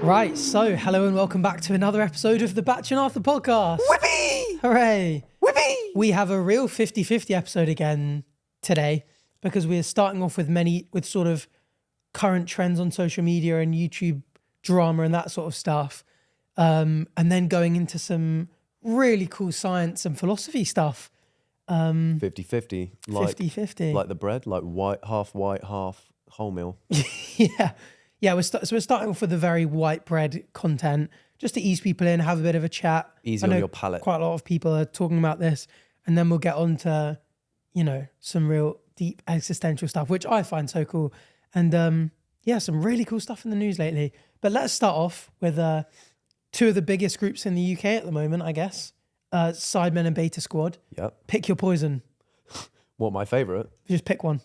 Right, so hello and welcome back to another episode of the Bach and Arthur podcast. Whippy! Hooray! Whippy! We have a real 50-50 episode again today because we're starting off with sort of current trends on social media and YouTube drama and that sort of stuff. And then going into some really cool science and philosophy stuff. 50-50. 50-50. Like the bread, like half white, half wholemeal. Yeah. Yeah, we're starting off with the very white bread content, just to ease people in, have a bit of a chat. Easy on your palate. Quite a lot of people are talking about this, and then we'll get on to, some real deep existential stuff, which I find so cool. And some really cool stuff in the news lately. But let's start off with two of the biggest groups in the UK at the moment, I guess. Sidemen and Beta Squad. Yep. Pick your poison. What, my favourite? Just pick one.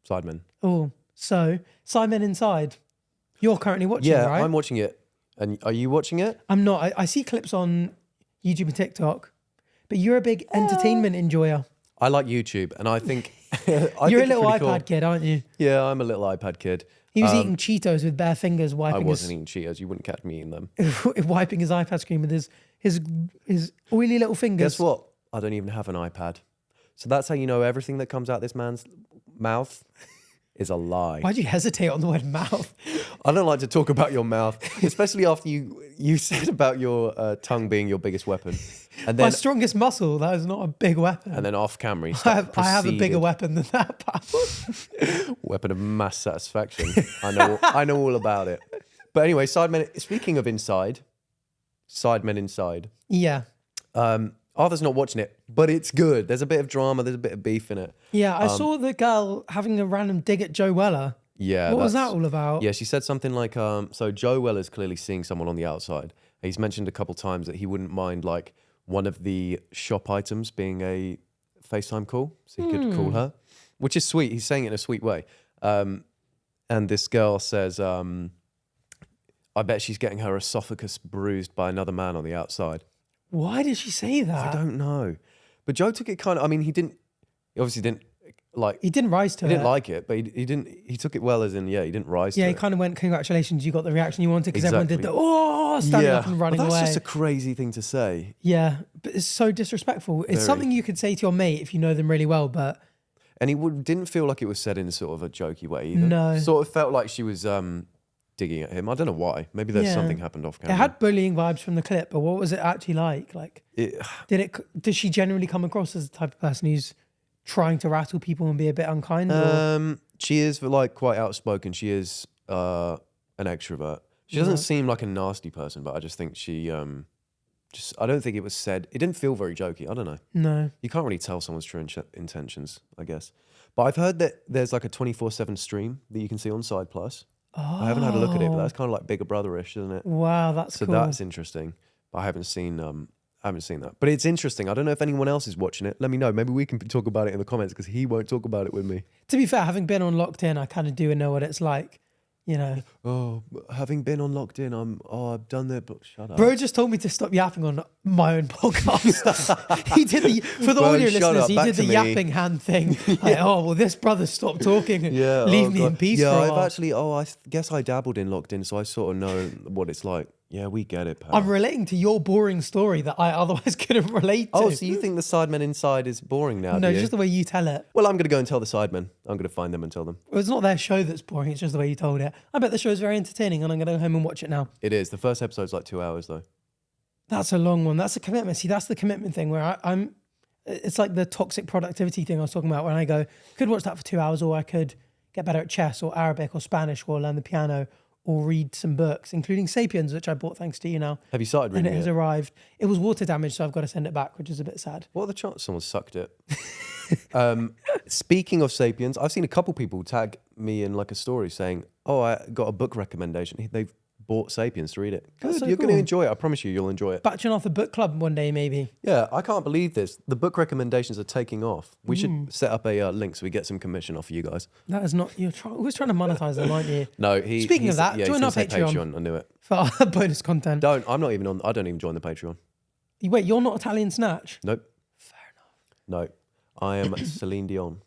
Sidemen. Oh, so Sidemen Inside. You're currently watching, right? Yeah, I'm watching it. And are you watching it? I'm not. I see clips on YouTube and TikTok, but you're a big entertainment enjoyer. I like YouTube, and I think... You're a little iPad kid, aren't you? Yeah, I'm a little iPad kid. He was eating Cheetos with bare fingers, I wasn't eating Cheetos. You wouldn't catch me eating them. wiping his iPad screen with his oily little fingers. Guess what? I don't even have an iPad. So that's how you know everything that comes out this man's mouth is a lie. Why'd you hesitate on the word mouth? I don't like to talk about your mouth, especially after you said about your tongue being your biggest weapon. And then My strongest muscle, that is not a big weapon. And then off camera, I have a bigger weapon than that, pal. Weapon of mass satisfaction. I know all about it. But anyway, Sidemen. Speaking of Sidemen Inside. Yeah. Arthur's not watching it, but it's good. There's a bit of drama. There's a bit of beef in it. Yeah, I saw the girl having a random dig at Joe Weller. Yeah. What was that all about? Yeah, she said something like, so Joe Weller's clearly seeing someone on the outside. He's mentioned a couple times that he wouldn't mind like one of the shop items being a FaceTime call, so he could call her, which is sweet. He's saying it in a sweet way. And this girl says, I bet she's getting her esophagus bruised by another man on the outside. Why did she say that? I don't know. But Joe took it kind of, he obviously didn't like... He didn't rise to it. He didn't like it, but he took it well as in, he didn't rise to it. Yeah, he kind of went, congratulations, you got the reaction you wanted, because everyone did the, standing up and running away. That's just a crazy thing to say. Yeah, but it's so disrespectful. It's something you could say to your mate if you know them really well, but... And he didn't feel like it was said in sort of a jokey way either. No. Sort of felt like she was digging at him. I don't know why. Maybe there's something happened off camera. It had bullying vibes from the clip, but what was it actually like? Like, did she generally come across as the type of person who's trying to rattle people and be a bit unkind? She is like quite outspoken. She is an extrovert. She doesn't seem like a nasty person, but I just think she I don't think it was said. It didn't feel very jokey. I don't know. No. You can't really tell someone's true intentions, I guess. But I've heard that there's like a 24/7 stream that you can see on Side Plus. Oh. I haven't had a look at it, but that's kind of like Bigger Brother-ish, isn't it? Wow, that's cool. So that's interesting. But I haven't seen that. But it's interesting. I don't know if anyone else is watching it. Let me know. Maybe we can talk about it in the comments because he won't talk about it with me. To be fair, having been on Locked In, I kind of do know what it's like. Oh, having been on Locked In, I've done that, but shut up. Bro just told me to stop yapping on my own podcast. He did for the audio listeners, he did the yapping hand thing. Like, this brother stopped talking. Leave me in peace for a while. I guess I dabbled in Locked In, so I sort of know what it's like. Yeah, we get it, pal. I'm relating to your boring story that I otherwise couldn't relate to. Oh, so you think the Sidemen Inside is boring now, No, just the way you tell it. Well, I'm going to go and tell the Sidemen. I'm going to find them and tell them. Well, it's not their show that's boring, it's just the way you told it. I bet the show's very entertaining and I'm going to go home and watch it now. It is. The first episode's like 2 hours, though. That's a long one. That's a commitment. See, that's the commitment thing where I'm... It's like the toxic productivity thing I was talking about when I go, could watch that for 2 hours, or I could get better at chess or Arabic or Spanish or learn the piano or read some books, including Sapiens, which I bought thanks to you now. Have you started reading it? And it has arrived. It was water damage, so I've got to send it back, which is a bit sad. What are the chances someone sucked it? Speaking of Sapiens, I've seen a couple people tag me in like a story saying, I got a book recommendation. They've bought Sapiens to read it. Good, so you're cool. going to enjoy it. I promise you'll enjoy it. Bach and Arthur book club one day, maybe. Yeah, I can't believe this. The book recommendations are taking off. We should set up a link so we get some commission off of you guys. That is not... You're always trying to monetize them, aren't you? No, Speaking of that, join our Patreon. I knew it. For our bonus content. I don't even join the Patreon. Wait, you're not Italian Snatch? Nope. Fair enough. No, I am Celine Dion.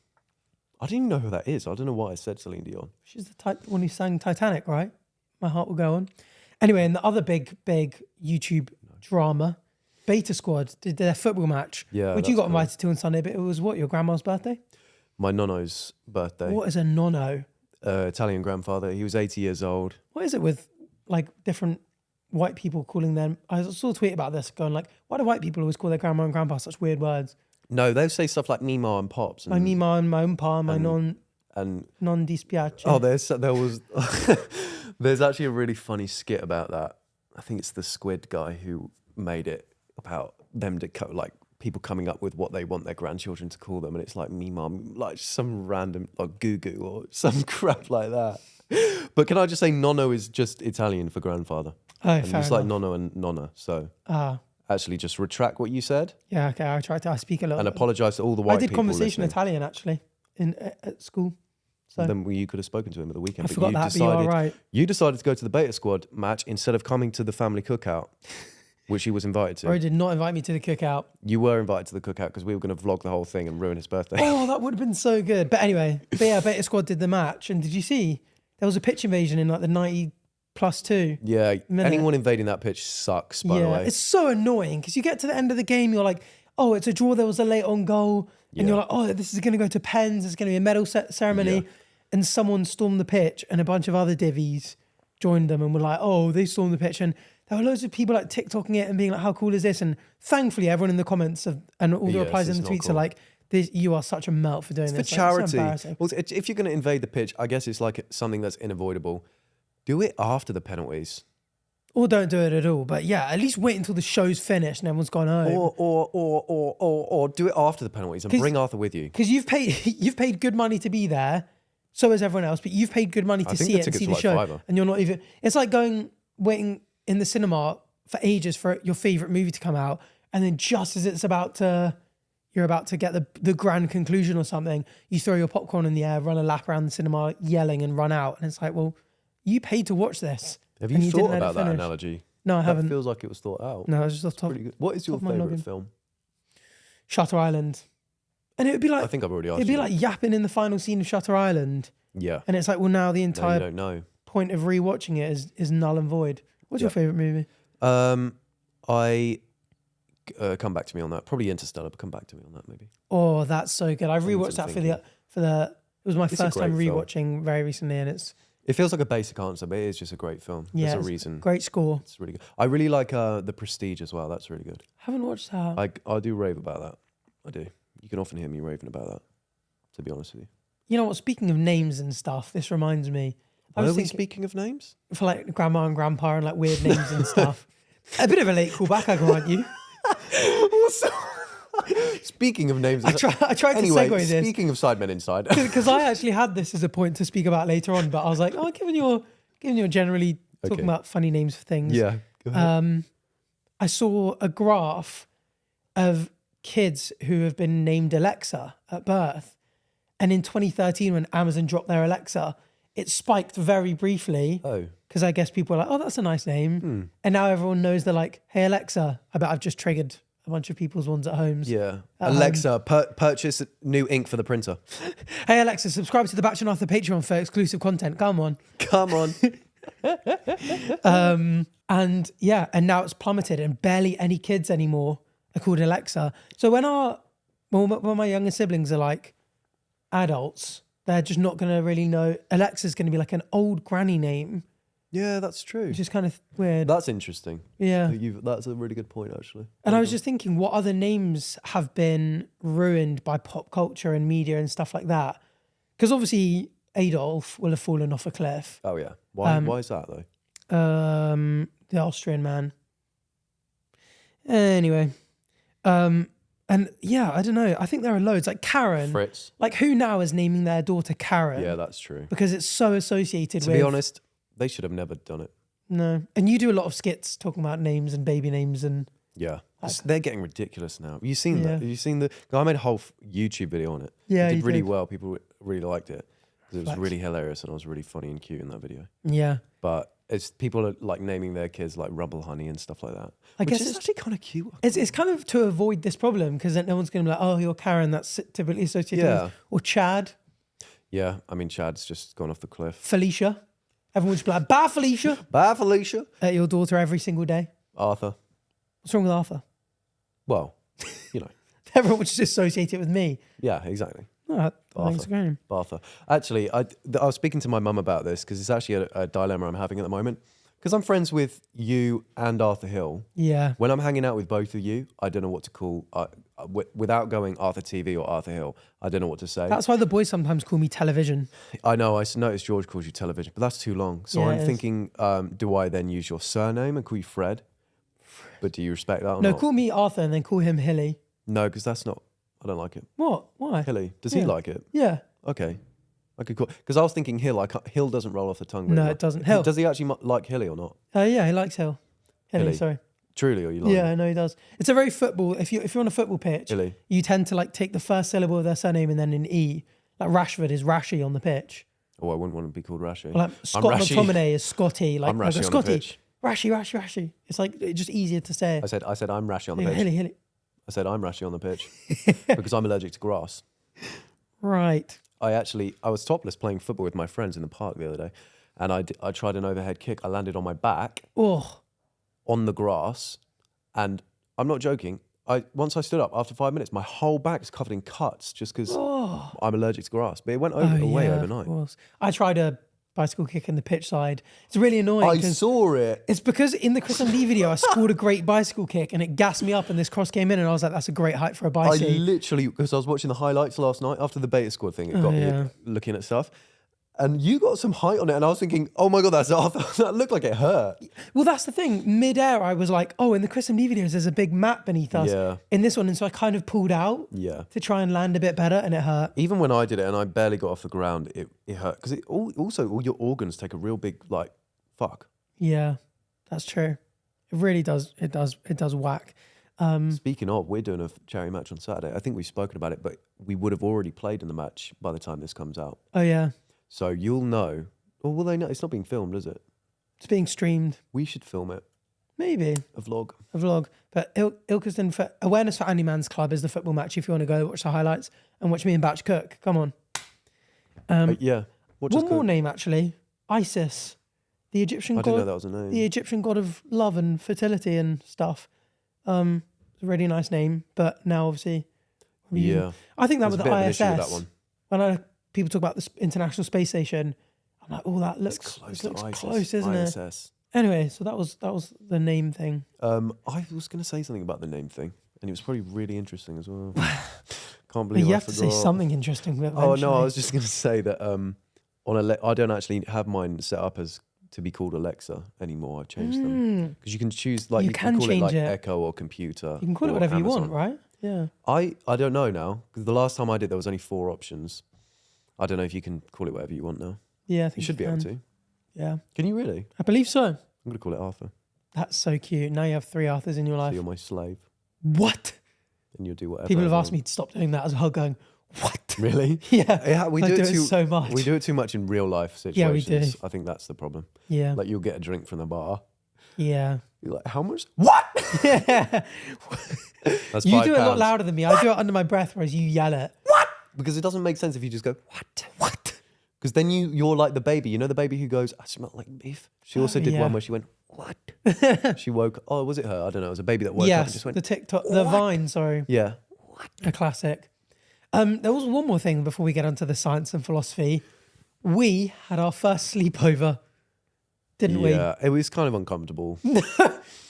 I didn't even know who that is. I don't know why I said Celine Dion. She's the one who sang Titanic, right? My Heart Will Go On. Anyway, and the other big YouTube drama, Beta Squad did their football match, Yeah, which you that's got invited to on Sunday, but it was what, your grandma's birthday? My nonno's birthday. What is a nonno? Italian grandfather. He was 80 years old. What is it with like different white people calling them? I saw a tweet about this going like, why do white people always call their grandma and grandpa such weird words? No, they'll say stuff like Nima and Pops. My Nima and my pa, my non dispiace. Oh, there was there's actually a really funny skit about that. I think it's the Squid guy who made it about them to like people coming up with what they want their grandchildren to call them, and it's like me mum, like some random like goo goo or some crap like that. But can I just say nonno is just Italian for grandfather? Oh, and fair it's enough. like nonno and nonna. So actually just retract what you said. Yeah, okay, I speak a lot. And apologise to all the white people I did conversation listening. Italian actually at school. So Then you could have spoken to him at the weekend. I forgot that, but you are right. You decided to go to the Beta Squad match instead of coming to the family cookout, which he was invited to. Rory did not invite me to the cookout. You were invited to the cookout because we were going to vlog the whole thing and ruin his birthday. Oh, that would have been so good. But anyway, Beta Squad did the match, and did you see there was a pitch invasion in like the 90+2? Yeah, minute. anyone invading that pitch sucks, by the way. It's so annoying because you get to the end of the game, you're like, oh, it's a draw, there was a late on goal, and you're like, oh, this is going to go to pens, it's going to be a medal ceremony, and someone stormed the pitch, and a bunch of other divvies joined them and were like, oh, they stormed the pitch, and there were loads of people like TikToking it and being like, how cool is this? And thankfully, everyone in the comments and all the replies in the tweets are like, you are such a melt for doing this. For charity. Well, if you're going to invade the pitch, I guess it's like something that's unavoidable. Do it after the penalties. Or don't do it at all. But yeah, at least wait until the show's finished and everyone's gone home. Or do it after the penalties and bring Arthur with you. Because you've paid good money to be there. So has everyone else. But you've paid good money to see it and see the show. £5. And you're not even... It's like waiting in the cinema for ages for your favourite movie to come out. And then just as you're about to get the grand conclusion or something, you throw your popcorn in the air, run a lap around the cinema yelling and run out. And it's like, well, you paid to watch this. Have you thought about that analogy? No, I haven't. That feels like it was thought out. No, it was just off top. Pretty good. What is your favourite film? Shutter Island. And it would be like... I think I've already asked It'd be like yapping in the final scene of Shutter Island. Yeah. And it's like, well, now the entire you don't know. point of rewatching it is null and void. What's your favourite movie? Come back to me on that. Probably Interstellar, but come back to me on that maybe. Oh, that's so good. I've rewatched that for the. It was my first time rewatching very recently, and it feels like a basic answer, but it is just a great film. Yeah, there's a reason. Great score. It's really good. I really like The Prestige as well. That's really good. Haven't watched that. I do rave about that. I do. You can often hear me raving about that, to be honest with you. You know what? Speaking of names and stuff, this reminds me. Are we speaking of names? For like grandma and grandpa and like weird names and stuff. A bit of a late callback, I grant you. Speaking of names, I tried to segue this. Speaking of Sidemen Inside, because I actually had this as a point to speak about later on, but I was like, oh, given you're generally talking about funny names for things. Yeah. Go ahead. I saw a graph of kids who have been named Alexa at birth, and in 2013, when Amazon dropped their Alexa, it spiked very briefly. Oh. Because I guess people are like, oh, that's a nice name. And now everyone knows they're like, hey, Alexa. I bet I've just triggered a bunch of people's ones at homes. Yeah. Alexa, purchase new ink for the printer. Hey, Alexa, subscribe to the Bachelor Arthur Patreon for exclusive content. Come on. Come on. And now it's plummeted and barely any kids anymore are called Alexa. So when my younger siblings are like adults, they're just not going to really know. Alexa's going to be like an old granny name. Yeah, that's true. Which is kind of weird. That's interesting. Yeah. That's a really good point, actually. And I was just thinking, what other names have been ruined by pop culture and media and stuff like that? Because obviously Adolf will have fallen off a cliff. Oh, yeah. Why is that, though? The Austrian man. Anyway. And yeah, I don't know. I think there are loads. Like Karen. Fritz. Like who now is naming their daughter Karen? Yeah, that's true. Because it's so associated with... To be honest, they should have never done it. No. And you do a lot of skits talking about names and baby names and... Yeah. They're getting ridiculous now. Have you seen that? Have you seen I made a whole YouTube video on it. Yeah, it did really well. People really liked it. Because it was really hilarious and I was really funny and cute in that video. Yeah. But people are like naming their kids like Rubble Honey and stuff like that. I guess it's actually kind of cute. It's kind of to avoid this problem because then no one's going to be like, oh, you're Karen, that's typically associated with... Or Chad. Yeah, I mean, Chad's just gone off the cliff. Felicia. Everyone would just be like, bye, Felicia, Bye, Felicia. at your daughter every single day. Arthur. What's wrong with Arthur? Well, you know. Everyone would just associate it with me. Yeah, exactly. Oh, I think it's great. Arthur. Actually, I was speaking to my mum about this because it's actually a dilemma I'm having at the moment. Because I'm friends with you and Arthur Hill. Yeah. When I'm hanging out with both of you, I don't know what to call, without going Arthur TV or Arthur Hill, I don't know what to say. That's why the boys sometimes call me television. I know, I noticed George calls you television, but that's too long. So Yeah, I'm it is. thinking, do I then use your surname and call you Fred? But do you respect that or No, not? call me Arthur and then call him Hilly. No, because that's not, I don't like it. What? Why? Hilly, does he Yeah. like it? Yeah. Okay. I could call, because I was thinking Hill, Hill doesn't roll off the tongue very No, well. it doesn't. Hill. Does he actually like Hilly or not? Yeah, he likes Hill. Hilly, Hilly. sorry. Truly, or you like Yeah, I know he does. It's a very football. If you're on a football pitch, Hilly? you tend to like take the first syllable of their surname and then an E. Like Rashford is Rashy on the pitch. Oh, I wouldn't want to be called Rashi. Or like Scott Rashy. McTominay is Scotty. Like I'm I go, Rashy on the Scotty. pitch. Rashy. It's like it's just easier to say. I said I'm Rashi on the Yeah, pitch. Hilly. I said I'm Rashi on the pitch because I'm allergic to grass. Right. I was topless playing football with my friends in the park the other day, and I tried an overhead kick. I landed on my back Oh, on the grass, and I'm not joking. Once I stood up, after 5 minutes, my whole back is covered in cuts just because I'm allergic to grass. But it went away yeah, overnight. Of course. I tried a bicycle kick in the pitch side. It's really annoying. I 'cause saw it. It's because in the Chris and Lee video, I scored a great bicycle kick and it gassed me up and this cross came in and I was like, that's a great height for a I bicycle. literally, because I was watching the highlights last night after the beta squad thing, it got yeah. me looking at stuff. And you got some height on it, and I was thinking, oh my God, that's Arthur. That looked like it hurt. Well, that's the thing. Mid-air, I was like, oh, in the Chris and Lee videos, there's a big map beneath us. Yeah. In this one, and so I kind of pulled out to try and land a bit better and it hurt. Even when I did it and I barely got off the ground, it hurt. Because also all your organs take a real big, like, fuck. Yeah, that's true. It really does. It does whack. Speaking of, we're doing a charity match on Saturday. I think we've spoken about it, but we would have already played in the match by the time this comes out. Oh, yeah. So you'll know. Or will they know? It's not being filmed, is it? It's being streamed. We should film it. Maybe. A vlog. A vlog. But Ilkeston for Awareness for Andy Man's Club is the football match if you want to go watch the highlights and watch me and Batch cook. Come on. Yeah. What One more name, actually. Isis. The Egyptian I god. didn't know that was a name. The Egyptian god of love and fertility and stuff. It's a really nice name, but now obviously. Yeah. I think that There's with a the bit of an ISS. issue with that one. When people talk about the International Space Station, I'm like, oh, that looks close it looks to ISIS. close, isn't it? ISS. Anyway, so that was the name thing. I was going to say something about the name thing, and it was probably really interesting as well. Can't believe You I have to say forgot. something interesting. Oh no, I was just going to say that I don't actually have mine set up as to be called Alexa anymore. I've changed them because you can choose You you can call it like change it. Echo or computer. You can call it or whatever you Amazon. want, right? Yeah. I don't know now because the last time I did there was only 4 options. I don't know if you can call it whatever you want now. Yeah, I think You should be able can. to. Yeah. Can you really? I believe so. I'm going to call it Arthur. That's so cute. Now you have 3 Arthurs in your So life. you're my slave, What? and you'll do whatever. People I have asked want. me to stop doing that as well, going, what? Really? Yeah. We I do do it it too so much. We do it too much in real life situations. Yeah, we do. I think that's the problem. Yeah. Like you'll get a drink from the bar. Yeah. You're like, how much? What? Yeah. That's You £5. do it a lot louder than me. I do it under my breath, whereas you yell it. What? Because it doesn't make sense if you just go, What? What? because then you're like the baby. You know the baby who goes, I smell like beef? She also did yeah. one where she went, what? She woke, oh, was it her? I don't know. It was a baby that woke up and Yes, just went, the TikTok, the Vine, sorry. yeah. A classic. There was one more thing before we get onto the science and philosophy. We had our first sleepover, didn't Yeah, it was kind of uncomfortable. we?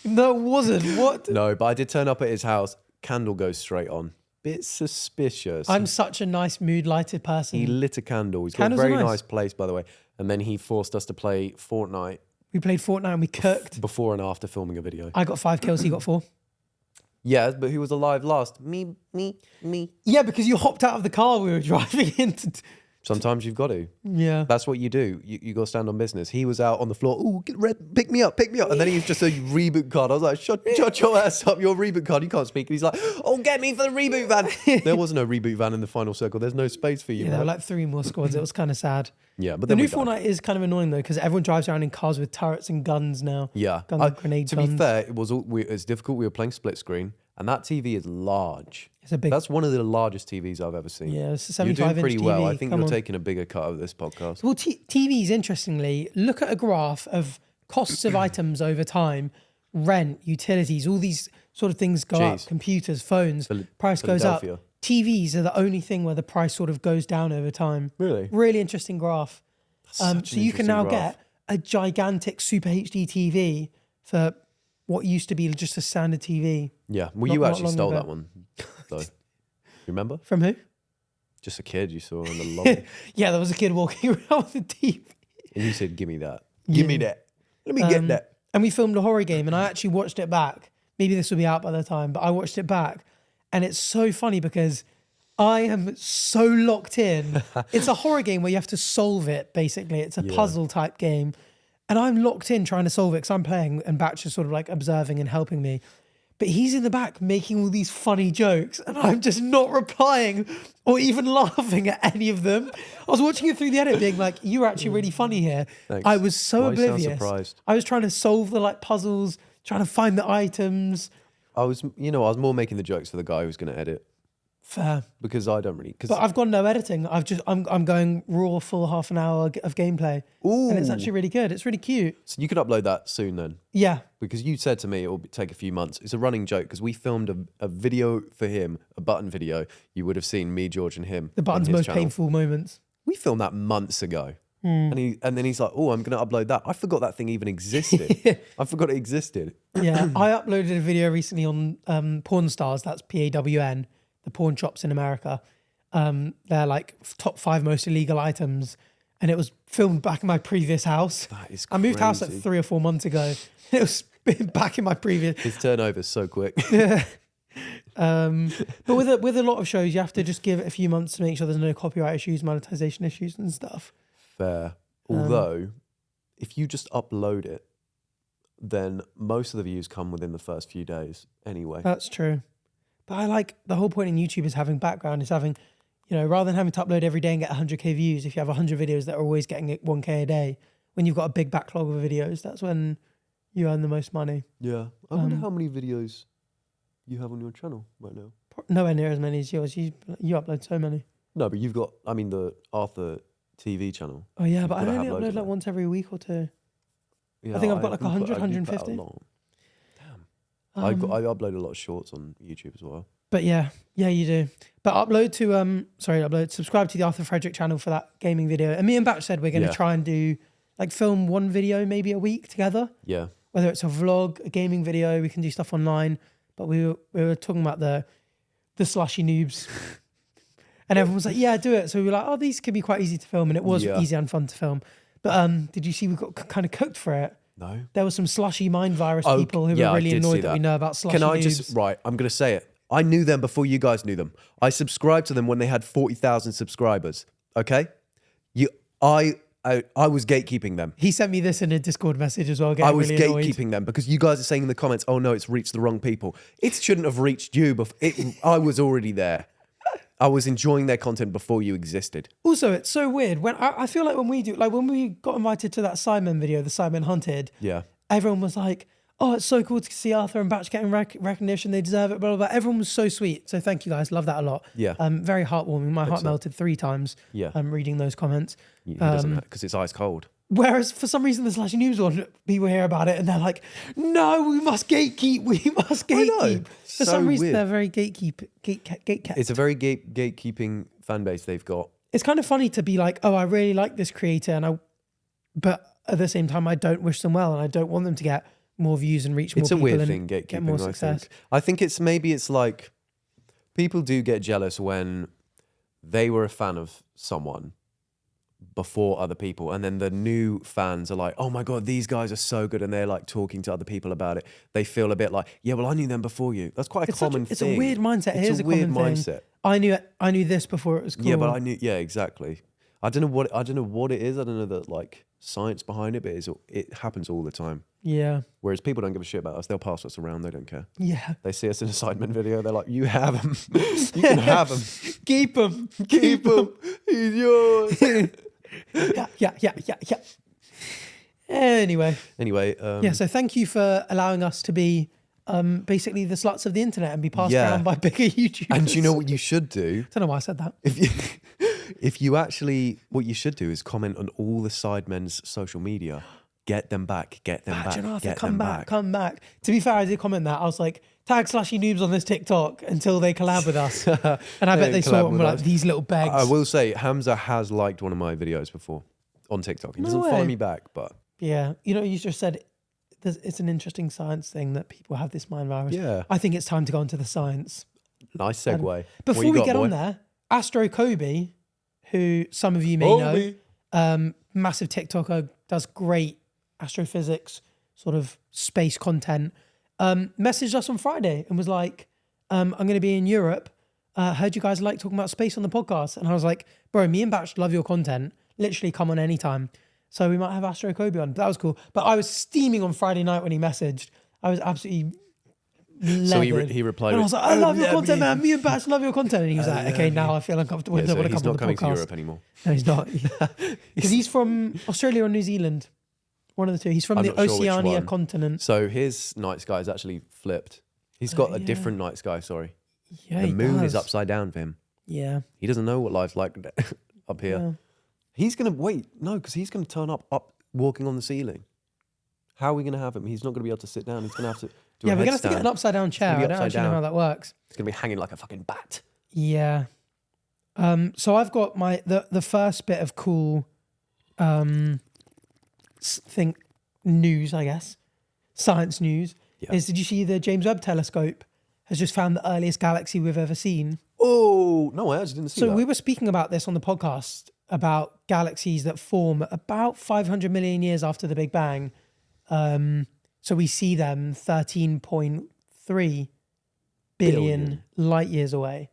No, it wasn't. What? No, but I did turn up at his house. Candle goes straight on. Bit suspicious. I'm such a nice mood lighted person. He lit a candle. He's Candles got a are very nice. nice place, by the way. And then he forced us to play Fortnite We played Fortnite and we cooked. before and after filming a video. I got 5 kills, he got 4. Yeah, but who was alive last? Me. Yeah, because you hopped out of the car we were driving into. Sometimes you've got to. Yeah. That's what you do. You got to stand on business. He was out on the floor. Ooh, get red, pick me up. And then he was just a reboot card. I was like, shut your ass up. Your reboot card. You can't speak. And he's like, oh, get me for the reboot van. There was no reboot van in the final circle. There's no space for you. Yeah, there were man. like 3 more squads. It was kind of sad. Yeah, but The then new we died. Fortnite is kind of annoying though, because everyone drives around in cars with turrets and guns now. Yeah. Grenade To be guns. fair, it was it's difficult. We were playing split screen And that TV is large. It's a big. That's one of the largest TVs I've ever seen. Yeah, it's a You're 75 doing pretty inch well. TV. I think you're taking a bigger cut of this podcast. Well, TVs, interestingly, look at a graph of costs of items over time, rent, utilities, all these sort of things go up, computers, phones, price goes up. TVs are the only thing where the price sort of goes down over time. Really? Really interesting graph. So you can now get a gigantic Super HD TV for what used to be just a standard TV. Yeah. Well, you actually stole that one, though. You remember? From who? Just a kid you saw in the lobby. Yeah, there was a kid walking around with a TV. And you said, give me that. Give me that. Let me get that. And we filmed a horror game and I actually watched it back. Maybe this will be out by the time, but I watched it back. And it's so funny because I am so locked in. It's a horror game where you have to solve it, basically. It's a puzzle type game. And I'm locked in trying to solve it because I'm playing and Batch is sort of like observing and helping me. But he's in the back making all these funny jokes and I'm just not replying or even laughing at any of them. I was watching it through the edit being like, you're actually really funny here. Thanks. I was so oblivious. You sound surprised. I was trying to solve the like puzzles, trying to find the items. I was more making the jokes for the guy who's going to edit. Fair. Because I don't really... But I've got no editing. I'm going raw full half an hour of gameplay. Ooh. And it's actually really good. It's really cute. So you could upload that soon then? Yeah. Because you said to me it will take a few months. It's a running joke because we filmed a video for him, a button video. You would have seen me, George and him. The button's most painful moments. We filmed that months ago. And then he's like, oh, I'm going to upload that. I forgot that thing even existed. I forgot it existed. Yeah. I uploaded a video recently on Pawn Stars. That's PAWN. The pawn shops in America. They're like top 5 most illegal items. And it was filmed back in my previous house. That is crazy. I moved house like 3 or 4 months ago. It was back in my previous. His turnover's so quick. But with a lot of shows, you have to just give it a few months to make sure there's no copyright issues, monetization issues and stuff. Fair. Although, if you just upload it, then most of the views come within the first few days anyway. That's true. But I like the whole point in YouTube is having background, is having, rather than having to upload every day and get 100k views, if you have 100 videos that are always getting 1k a day, when you've got a big backlog of videos, that's when you earn the most money. Yeah. I wonder how many videos you have on your channel right now. Nowhere near as many as yours. You upload so many. No, but you've got, the Arthur TV channel. Oh yeah, but I only upload like once every week or two. Yeah, I think I've got like 100, 150. I upload a lot of shorts on YouTube as well. But yeah, you do. But subscribe to the Arthur Frederick channel for that gaming video. And me and Batch said we're going to try and do film one video maybe a week together. Yeah. Whether it's a vlog, a gaming video, we can do stuff online. But we were talking about the slushy noobs. And everyone was like, yeah, do it. So we were like, oh, these could be quite easy to film. And it was easy and fun to film. But did you see we got kind of cooked for it? No. There were some slushy mind virus people who were really annoyed that we know about slushy noobs. I'm going to say it. I knew them before you guys knew them. I subscribed to them when they had 40,000 subscribers. Okay? I was gatekeeping them. He sent me this in a Discord message as well. I was gatekeeping them because you guys are saying in the comments, oh no, it's reached the wrong people. It shouldn't have reached you. I was already there. I was enjoying their content before you existed. Also, it's so weird. When I feel like when we got invited to that Sidemen video, the Sidemen Hunted, everyone was like, oh, it's so cool to see Arthur and Batch getting recognition. They deserve it, blah, blah, blah. Everyone was so sweet. So thank you guys. Love that a lot. Yeah. Very heartwarming. My heart melted 3 times reading those comments. He doesn't, because it's ice cold. Whereas for some reason, the Slashy News one, people hear about it and they're like, no, we must gatekeep. We must gatekeep. For some reason, they're very gatekept. It's a very gatekeeping fan base they've got. It's kind of funny to be like, oh, I really like this creator. But at the same time, I don't wish them well and I don't want them to get more views and reach more people. It's a weird thing, gatekeeping, get more success. I think it's like people do get jealous when they were a fan of someone before other people, and then the new fans are like, oh my god, these guys are so good, and they're like talking to other people about it. They feel a bit like, yeah, well, I knew them before you. That's quite a common thing. It's a weird mindset. It's a weird mindset. I knew this before it was cool. Yeah, but exactly. I don't know what it is. I don't know the like science behind it, but it happens all the time. Yeah. Whereas people don't give a shit about us. They'll pass us around. They don't care. Yeah. They see us in a Sidemen video. They're like, you have him. You can have him. Keep him. Keep him. He's yours. Yeah. Anyway. So thank you for allowing us to be basically the sluts of the internet and be passed Yeah. around by bigger YouTubers. And do you know what you should do? Don't know why I said that. If you actually, what you should do is comment on all the Sidemen's social media. Get them back, get them back, Arthur, get come them back, back. come back. To be fair, I did comment that. I was like, tag Slushy Noobs on this TikTok until they collab with us. And I bet they saw it and were like, these little bags. I will say, Hamza has liked one of my videos before on TikTok. He doesn't follow me back, but... Yeah. You know, you just said it's an interesting science thing that people have this mind virus. Yeah. I think it's time to go into the science. Nice segue. Before we get on there, Astro Kobe, who some of you may know, massive TikToker, does great astrophysics sort of space content, messaged us on Friday and was like, I'm going to be in Europe. Heard you guys like talking about space on the podcast. And I was like, bro, me and Batch love your content. Literally come on anytime. So we might have Astro Kobe on. That was cool. But I was steaming on Friday night when he messaged. I was absolutely leathered. So he replied, and I was like, I love your content, man. Me and Batch love your content. And he was like, okay, now I feel uncomfortable. Yeah, I don't so want to he's come on not the coming to podcast. Europe anymore. No, he's not. Because he's from Australia or New Zealand. One of the two. He's from I'm the not sure which Oceania one. continent. So his night sky is actually flipped. He's got a different night sky, sorry. Yeah, The he moon does. is upside down for him. Yeah. He doesn't know what life's like up here. Yeah. He's going to wait. No, because he's going to turn up walking on the ceiling. How are we going to have him? He's not going to be able to sit down. He's going to have to do Yeah, a we're going to have to get headstand. an upside down chair. gonna I be don't upside actually know down. how that works. It's going to be hanging like a fucking bat. Yeah. So I've got the first bit of cool news, I guess, science news, is did you see the James Webb Telescope has just found the earliest galaxy we've ever seen? Oh, no, I actually didn't see that. So we were speaking about this on the podcast about galaxies that form about 500 million years after the Big Bang. So we see them 13.3 billion light years away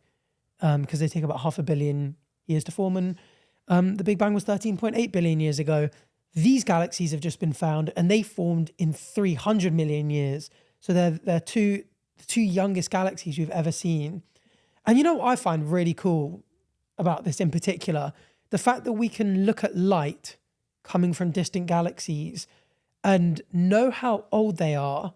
because they take about 500 million years to form. And the Big Bang was 13.8 billion years ago. These galaxies have just been found and they formed in 300 million years. So they're the two youngest galaxies we've ever seen. And you know what I find really cool about this in particular? The fact that we can look at light coming from distant galaxies and know how old they are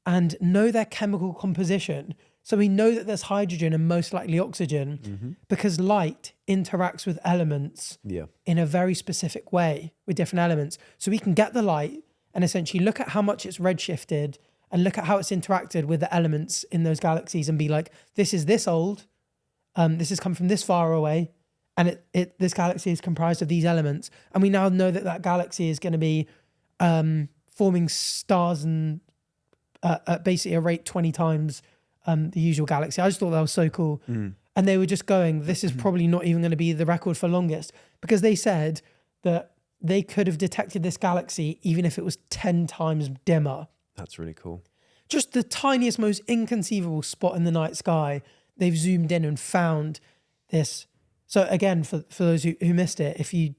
and know their chemical composition. So we know that there's hydrogen and most likely oxygen because light interacts with elements in a very specific way with different elements. So we can get the light and essentially look at how much it's redshifted and look at how it's interacted with the elements in those galaxies and be like, this is this old, this has come from this far away, and this galaxy is comprised of these elements. And we now know that galaxy is going to be forming stars and at basically a rate 20 times the usual galaxy. I just thought that was so cool. And they were just going, this is probably not even going to be the record for longest, because they said that they could have detected this galaxy even if it was 10 times dimmer. That's really cool. Just the tiniest, most inconceivable spot in the night sky, they've zoomed in and found this. So again, for those who missed it, if you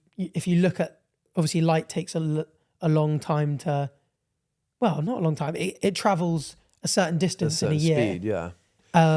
look at, obviously light takes a long time to, well, not a long time. It travels a certain distance in a year. Speed, yeah.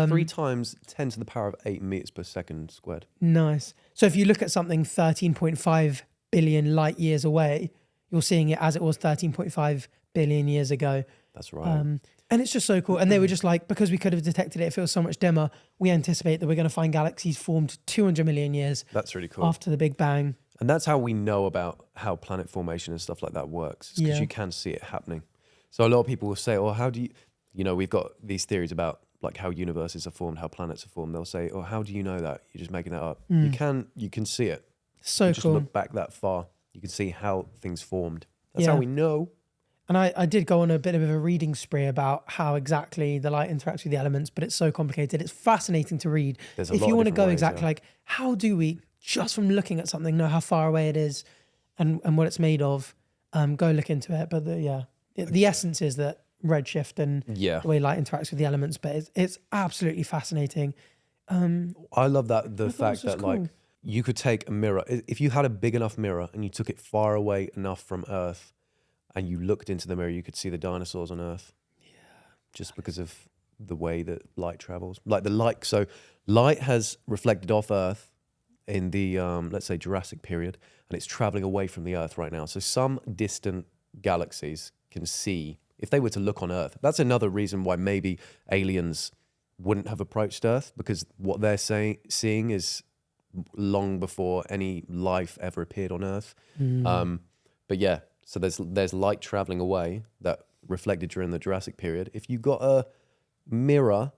3 times 10 to the power of 8 meters per second squared. Nice. So if you look at something 13.5 billion light years away, you're seeing it as it was 13.5 billion years ago. That's right. And it's just so cool. And they were just like, because we could have detected it if it was so much dimmer, we anticipate that we're going to find galaxies formed 200 million years That's really cool. after the Big Bang. And that's how we know about how planet formation and stuff like that works. Because Yeah. you can see it happening. So a lot of people will say, oh, how do you, we've got these theories about like how universes are formed, how planets are formed. They'll say, oh, how do you know that? You're just making that up. You can see it. So You just cool. look back that far. You can see how things formed. That's how we know. And I did go on a bit of a reading spree about how exactly the light interacts with the elements, but it's so complicated. It's fascinating to read. There's a If lot you of want to different go ways, exactly like, how do we, just from looking at something, know how far away it is and what it's made of, go look into it. But the essence is that redshift and the way light interacts with the elements, but it's absolutely fascinating. I love that, the fact that cool. like you could take a mirror, if you had a big enough mirror and you took it far away enough from Earth and you looked into the mirror, you could see the dinosaurs on Earth. Yeah. Just because of the way that light travels. Like the light, so light has reflected off Earth in the, let's say, Jurassic period, and it's traveling away from the Earth right now. So some distant galaxies can see if they were to look on Earth, that's another reason why maybe aliens wouldn't have approached Earth, because what they're seeing is long before any life ever appeared on Earth. But yeah, so there's light traveling away that reflected during the Jurassic period. If you got a mirror,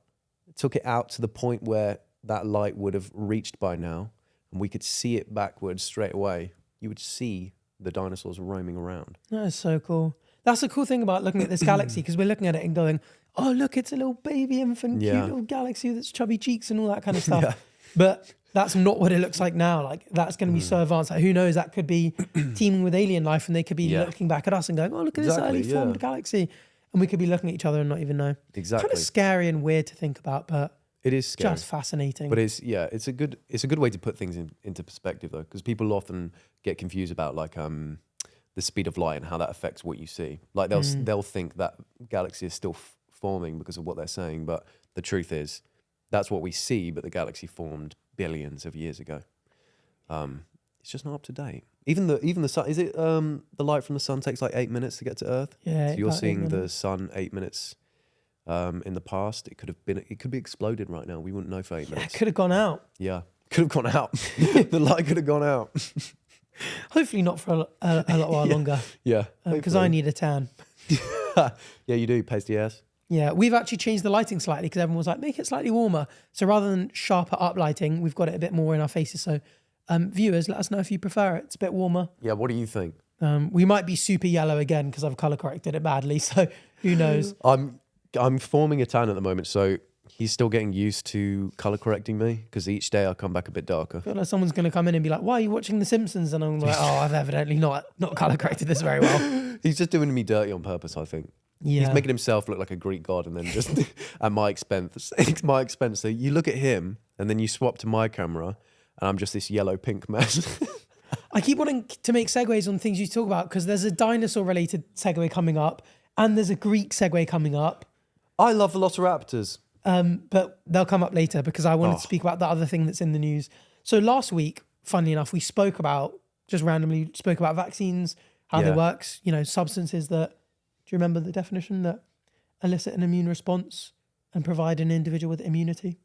took it out to the point where that light would have reached by now, and we could see it backwards straight away, you would see the dinosaurs roaming around. That is so cool. That's the cool thing about looking at this galaxy, because we're looking at it and going, oh, look, it's a little baby infant, cute little galaxy that's chubby cheeks and all that kind of stuff. But that's not what it looks like now. Like, that's going to be so advanced. Like, who knows? That could be teeming with alien life, and they could be looking back at us and going, oh, look at this early formed galaxy. And we could be looking at each other and not even know. Exactly. Kind of scary and weird to think about, but it is scary. Just fascinating. But it's a good way to put things into perspective, though, because people often get confused about like the speed of light and how that affects what you see. Like they'll think that galaxy is still forming because of what they're saying, but the truth is that's what we see, but the galaxy formed billions of years ago. It's just not up to date. Even the sun, is it the light from the sun takes like 8 minutes to get to Earth? Yeah. So you're seeing the sun 8 minutes in the past. It could be exploded right now. We wouldn't know for 8 minutes. It could have gone out. Yeah. Could have gone out. The light could have gone out. Hopefully not for a lot while longer. Yeah. Because I need a tan. Yeah, you do. Pasty ass. Yeah, we've actually changed the lighting slightly because everyone was like, make it slightly warmer. So rather than sharper up lighting, we've got it a bit more in our faces. So viewers, let us know if you prefer it. It's a bit warmer. Yeah, what do you think? We might be super yellow again because I've colour corrected it badly. So who knows? I'm forming a tan at the moment, so he's still getting used to colour correcting me because each day I come back a bit darker. I feel like someone's going to come in and be like, why are you watching The Simpsons? And I'm like, oh, I've evidently not colour corrected this very well. He's just doing me dirty on purpose, I think. Yeah. He's making himself look like a Greek god and then just at my expense. So you look at him and then you swap to my camera and I'm just this yellow pink mess. I keep wanting to make segues on things you talk about because there's a dinosaur related segue coming up and there's a Greek segue coming up. I love velociraptors. But they'll come up later because I wanted to speak about the other thing that's in the news. So last week, funnily enough, we just randomly spoke about vaccines, how they work, substances that, do you remember the definition, that elicit an immune response and provide an individual with immunity?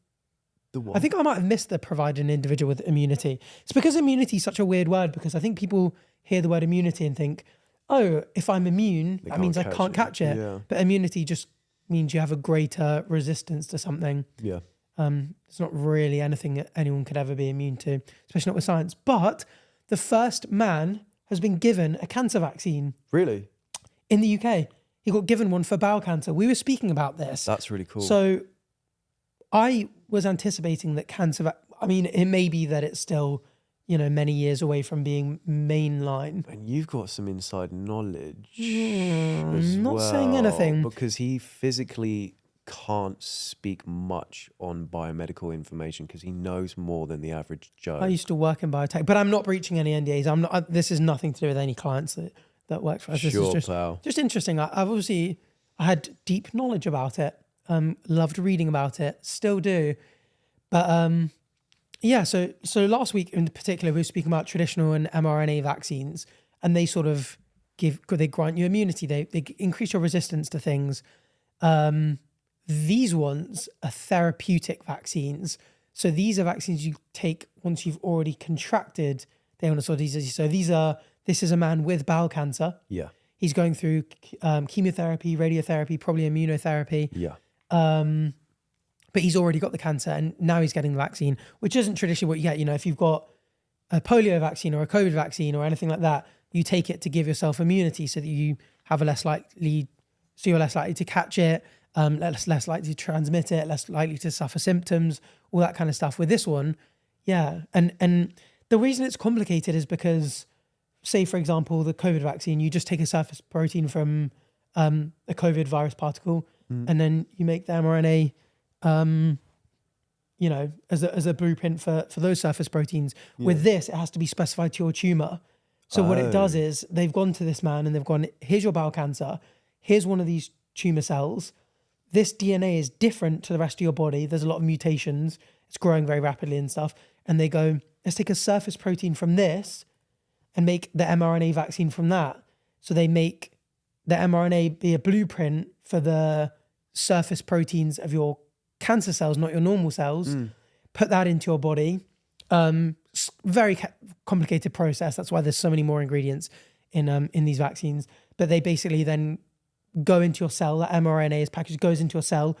The what? I think I might have missed the provide an individual with immunity. It's because immunity is such a weird word because I think people hear the word immunity and think, oh, if I'm immune, that means I can't catch it. Yeah. But immunity just means you have a greater resistance to something. Yeah. It's not really anything that anyone could ever be immune to, especially not with science. But the first man has been given a cancer vaccine. Really? In the UK. He got given one for bowel cancer. We were speaking about this. That's really cool. So I was anticipating that it may be that it's still, many years away from being mainline. And you've got some inside knowledge. Not saying anything. Because he physically can't speak much on biomedical information because he knows more than the average Joe. I used to work in biotech, but I'm not breaching any NDAs. This is nothing to do with any clients that work for us. This is just interesting. I had deep knowledge about it. Loved reading about it. Still do. But so last week in particular, we were speaking about traditional and mRNA vaccines, and they sort of they grant you immunity. They increase your resistance to things. These ones are therapeutic vaccines. So these are vaccines you take once you've already contracted the illness or disease. So this is a man with bowel cancer. Yeah. He's going through chemotherapy, radiotherapy, probably immunotherapy. Yeah. But he's already got the cancer and now he's getting the vaccine, which isn't traditionally what you get. If you've got a polio vaccine or a COVID vaccine or anything like that, you take it to give yourself immunity so that you have you're less likely to catch it, less likely to transmit it, less likely to suffer symptoms, all that kind of stuff. With this one, yeah. And the reason it's complicated is because, say, for example, the COVID vaccine, you just take a surface protein from a COVID virus particle and then you make the mRNA, as a blueprint for those surface proteins. Yeah. With this, it has to be specified to your tumor. So what it does is they've gone to this man and they've gone, here's your bowel cancer. Here's one of these tumor cells. This DNA is different to the rest of your body. There's a lot of mutations. It's growing very rapidly and stuff. And they go, let's take a surface protein from this and make the mRNA vaccine from that. So they make the mRNA be a blueprint for the surface proteins of your cancer cells, not your normal cells. Put that into your body. Very complicated process. That's why there's so many more ingredients in these vaccines. But they basically then go into your cell. That mRNA is packaged, goes into your cell.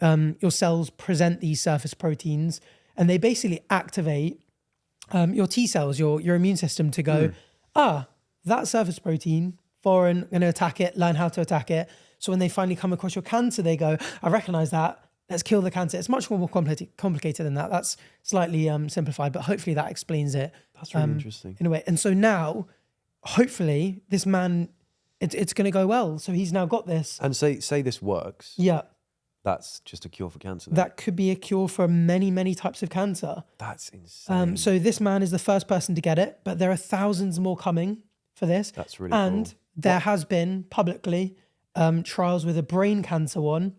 Your cells present these surface proteins, and they basically activate your T cells, your immune system to go, that surface protein, foreign, going to attack it, learn how to attack it. So when they finally come across your cancer, they go, I recognize that. Let's kill the cancer. It's much more complicated than that. That's slightly simplified, but hopefully that explains it. That's really interesting. In a way. And so now, hopefully, this man, it's going to go well. So he's now got this. And say this works. Yeah. That's just a cure for cancer. Then. That could be a cure for many, many types of cancer. That's insane. So this man is the first person to get it, but there are thousands more coming for this. That's really and cool. There has been publicly trials with a brain cancer one,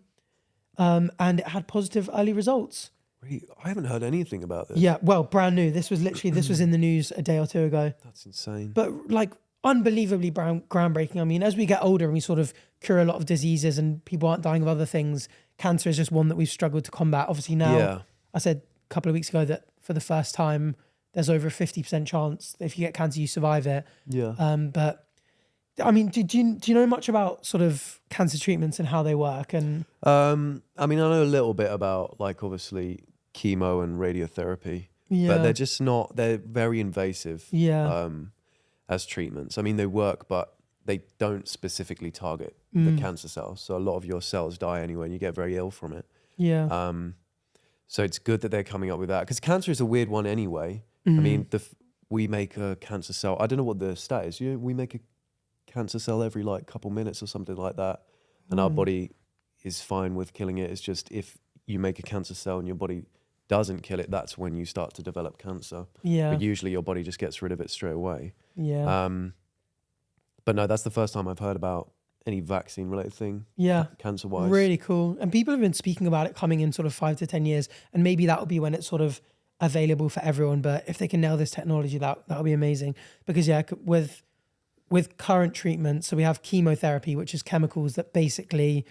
and it had positive early results. Really? I haven't heard anything about this. Yeah, well, brand new. This was in the news a day or two ago. That's insane. But like unbelievably groundbreaking. I mean, as we get older and we sort of cure a lot of diseases and people aren't dying of other things, cancer is just one that we've struggled to combat. Obviously now, I said a couple of weeks ago that for the first time, there's over a 50% chance that if you get cancer, you survive it. Yeah. But I mean, do you know much about sort of cancer treatments and how they work? And I mean, I know a little bit about like obviously chemo and radiotherapy, but they're just not. They're very invasive. Yeah. As treatments, I mean, they work, but they don't specifically target the cancer cells. So a lot of your cells die anyway, and you get very ill from it. Yeah. So it's good that they're coming up with that because cancer is a weird one anyway. I mean, we make a cancer cell. I don't know what the stat is. We make a cancer cell every like couple minutes or something like that, and our body is fine with killing it. It's just if you make a cancer cell and your body doesn't kill it, that's when you start to develop cancer. Yeah. But usually your body just gets rid of it straight away. Yeah. But no, that's the first time I've heard about any vaccine related thing. Yeah. Cancer wise. Really cool. And people have been speaking about it coming in sort of 5 to 10 years, and maybe that will be when it's sort of available for everyone. But if they can nail this technology, that'll be amazing. Because with current treatment, so we have chemotherapy, which is chemicals that basically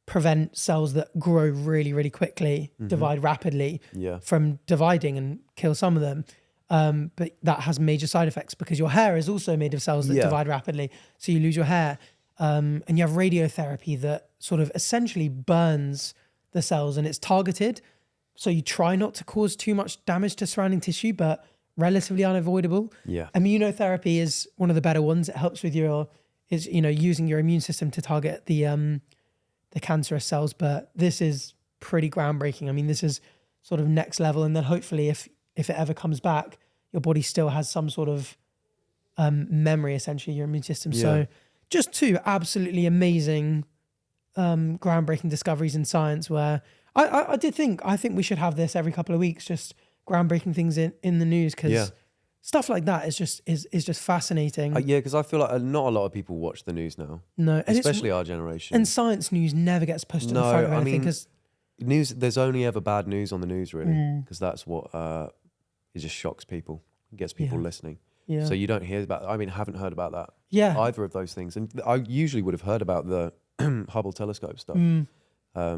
prevent cells that grow really, really quickly, divide rapidly from dividing and kill some of them. But that has major side effects because your hair is also made of cells that divide rapidly. So you lose your hair. And you have radiotherapy that sort of essentially burns the cells, and it's targeted. So you try not to cause too much damage to surrounding tissue, but relatively unavoidable. Yeah. Immunotherapy is one of the better ones. It helps with using your immune system to target the cancerous cells. But this is pretty groundbreaking. I mean, this is sort of next level. And then hopefully if it ever comes back, your body still has some sort of memory, essentially, your immune system. Yeah. So just two absolutely amazing, groundbreaking discoveries in science where I think we should have this every couple of weeks, just groundbreaking things in the news, because stuff like that is just fascinating. Because I feel like not a lot of people watch the news now. No, and especially our generation. And science news never gets pushed in front of anything because news. There's only ever bad news on the news, really, because that's what it just shocks people, it gets people listening. Yeah. So you don't hear about. I mean, I haven't heard about that. Yeah. Either of those things, and I usually would have heard about the Hubble telescope stuff. I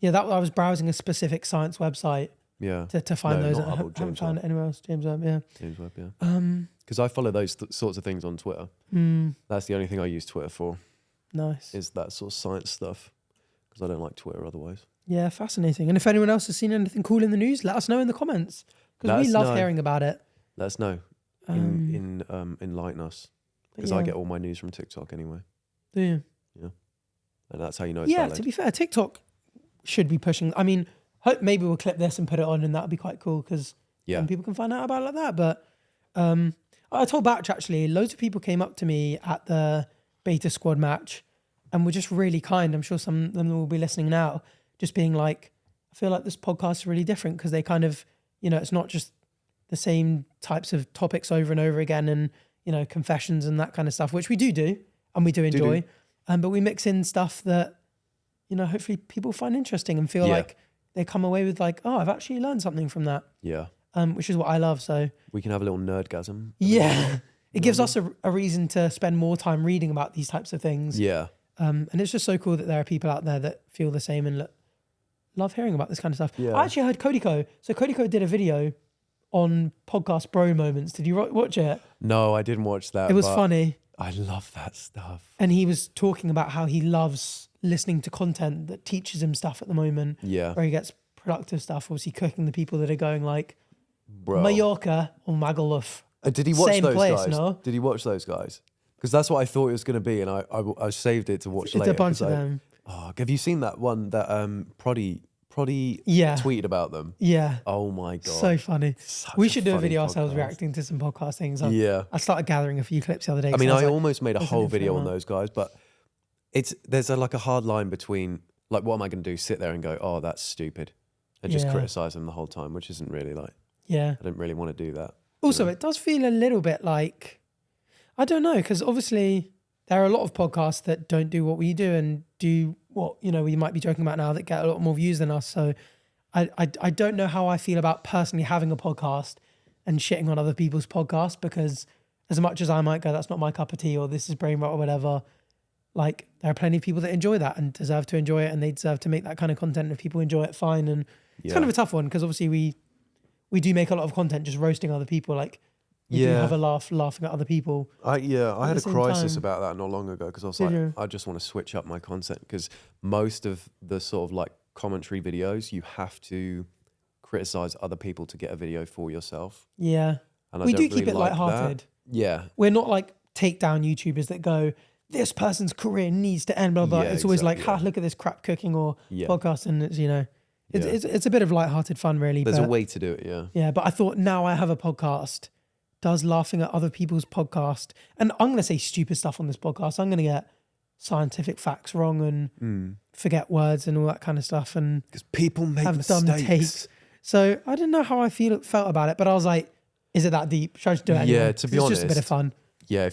was browsing a specific science website. Yeah. To find those. Not I Hubble, haven't found it anywhere else. James Webb. Yeah. James Webb. Yeah. Because I follow those sorts of things on Twitter. That's the only thing I use Twitter for. Nice. Is that sort of science stuff, because I don't like Twitter otherwise. Yeah, fascinating. And if anyone else has seen anything cool in the news, let us know in the comments, because we love hearing about it. Let us know. Enlighten us, because I get all my news from TikTok anyway. Do you? Yeah. And that's how you know it's valid. To be fair, TikTok should be pushing. I mean, maybe we'll clip this and put it on, and that'll be quite cool, because people can find out about it like that. But I told Bach, actually, loads of people came up to me at the Beta Squad match and were just really kind. I'm sure some of them will be listening now, just being like, I feel like this podcast is really different, because they kind of, it's not just the same types of topics over and over again, and, confessions and that kind of stuff, which we do, and we do enjoy. But we mix in stuff that, hopefully people find interesting and feel like they come away with like, oh, I've actually learned something from that. Yeah. Which is what I love. So we can have a little nerdgasm. Yeah. It gives us a reason to spend more time reading about these types of things. Yeah. And it's just so cool that there are people out there that feel the same and love hearing about this kind of stuff. Yeah. I actually heard Codyco. So Codyco did a video on podcast bro moments. Did you watch it? No, I didn't watch that. It was funny. I love that stuff. And he was talking about how he loves listening to content that teaches him stuff at the moment. Yeah. Where he gets productive stuff, obviously cooking the people that are going like Bro. Mallorca or Magaluf. Did he watch Same those place, guys? no? Did he watch those guys? Because that's what I thought it was going to be, and I saved it to watch It's later. a bunch of them. Oh, have you seen that one that Proddy Yeah. tweeted about them? Yeah. Oh my god. So funny. Such We a should do a funny video ourselves podcast. reacting to some podcast things. Yeah. I started gathering a few clips the other day. I mean, was I like, almost made a "There's whole an video on infinite those guys, but there's like a hard line between like, what am I going to do? Sit there and go, oh, that's stupid, and just Yeah. criticize them the whole time, which isn't really like. Yeah. I didn't really want to do that. Also, it does feel a little bit like, I don't know, because obviously there are a lot of podcasts that don't do what we do and do what, we might be joking about now that get a lot more views than us. So I don't know how I feel about personally having a podcast and shitting on other people's podcasts, because as much as I might go, that's not my cup of tea, or this is brain rot or whatever, like there are plenty of people that enjoy that and deserve to enjoy it, and they deserve to make that kind of content. And if people enjoy it, fine. And it's kind of a tough one, because obviously we do make a lot of content just roasting other people. Like we do have a laugh laughing at other people. I had a the same crisis time- about that not long ago, because I was Did like, you? I just want to switch up my content, because most of the sort of like commentary videos, you have to criticize other people to get a video for yourself. Yeah. And I We don't do keep really it like lighthearted. that. Yeah. We're not like takedown YouTubers that go, this person's career needs to end, blah, blah. Yeah, It's always exactly, like, look at this crap cooking or Yeah. podcast. And it's, Yeah. it's a bit of lighthearted fun, really. There's but, a way to do it, yeah. Yeah, but I thought now I have a podcast, does laughing at other people's podcast, and I'm going to say stupid stuff on this podcast. I'm going to get scientific facts wrong and forget words and all that kind of stuff, and Because people make have mistakes. dumb takes. So I didn't know how I felt about it, but I was like, is it that deep? Should I just do it anyway? Yeah, to be 'Cause it's just a bit of honest, fun. Yeah,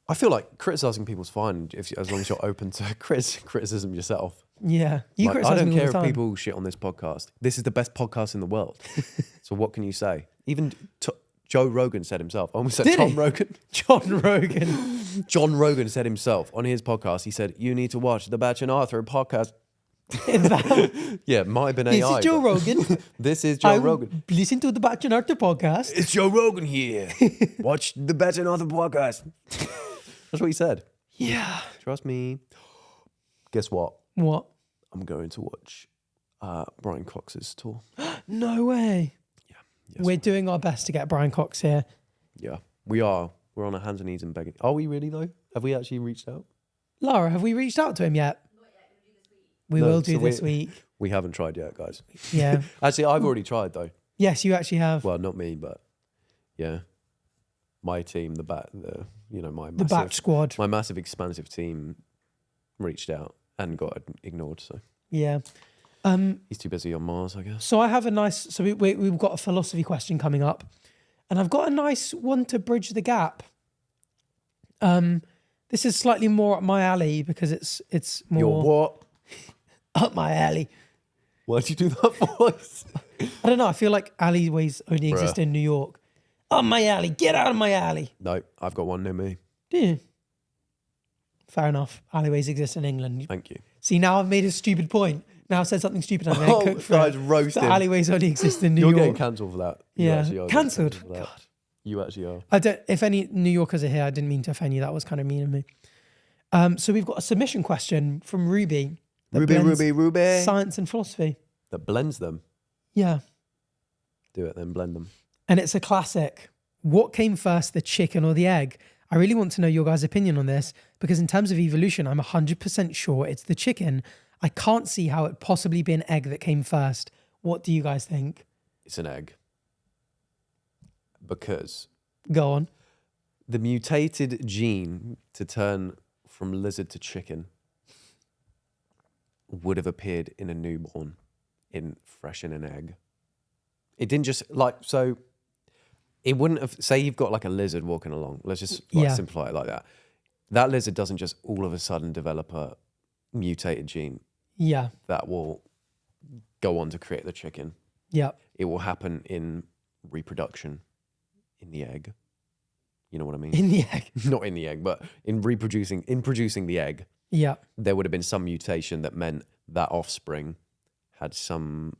I feel like criticizing people's fine as long as you're open to criticism yourself. Yeah. You Like, I criticize don't me all care the if time. people shit on this podcast. This is the best podcast in the world. So what can you say? Even Joe Rogan said himself. I almost said Did Tom he? Rogan. John Rogan. John Rogan said himself on his podcast. He said, "You need to watch the Bach and Arthur podcast." Yeah, might have been This AI. is Joe but Rogan. This is Joe Rogan. Listen to the Bach and Arthur podcast. It's Joe Rogan here. Watch the Bach and Arthur podcast. That's what he said. Yeah. Trust me. Guess what? What? I'm going to watch Brian Cox's tour. No way. Yes. We're doing our best to get Brian Cox here. Yeah, we are. We're on our hands and knees and begging. Are we really though? Have we actually reached out? Lara, have we reached out to him yet? We No, will do so this week. We haven't tried yet, guys. Yeah. Actually, I've already tried though. Yes, you actually have. Well, not me, but yeah, my team, my The Bach massive, squad. my massive expansive team reached out and got ignored. So Yeah. he's too busy on Mars, I guess. So I have a nice. So we've got a philosophy question coming up, and I've got a nice one to bridge the gap. This is slightly more up my alley because it's more Your what? up my alley. Why'd you do that voice? I don't know. I feel like alleyways only exist in New York. Up my alley. Get out of my alley. No, I've got one near me. Do you? Fair enough. Alleyways exist in England. Thank you. See, now I've made a stupid point. Now I've said something stupid. I'm going to cook for guys, it. roasting. The alleyways only exist in New You're York. getting cancelled for that. You Yeah. actually are getting Cancelled? for that. You actually are. I don't. If any New Yorkers are here, I didn't mean to offend you. That was kind of mean of me. So we've got a submission question from Ruby. that blends Ruby. Science and philosophy. That blends them. Yeah. Do it then, blend them. And it's a classic. What came first, the chicken or the egg? I really want to know your guys' opinion on this, because in terms of evolution, I'm 100% sure it's the chicken. I can't see how it possibly be an egg that came first. What do you guys think? It's an egg. Because Go on. the mutated gene to turn from lizard to chicken would have appeared in a newborn, fresh in an egg. It didn't just so it wouldn't have, say you've got like a lizard walking along. Let's just simplify it like that. That lizard doesn't just all of a sudden develop a mutated gene Yeah. that will go on to create the chicken. Yeah. It will happen in reproduction in the egg. You know what I mean? In the egg. Not in the egg, but in producing the egg, Yeah. there would have been some mutation that meant that offspring had some,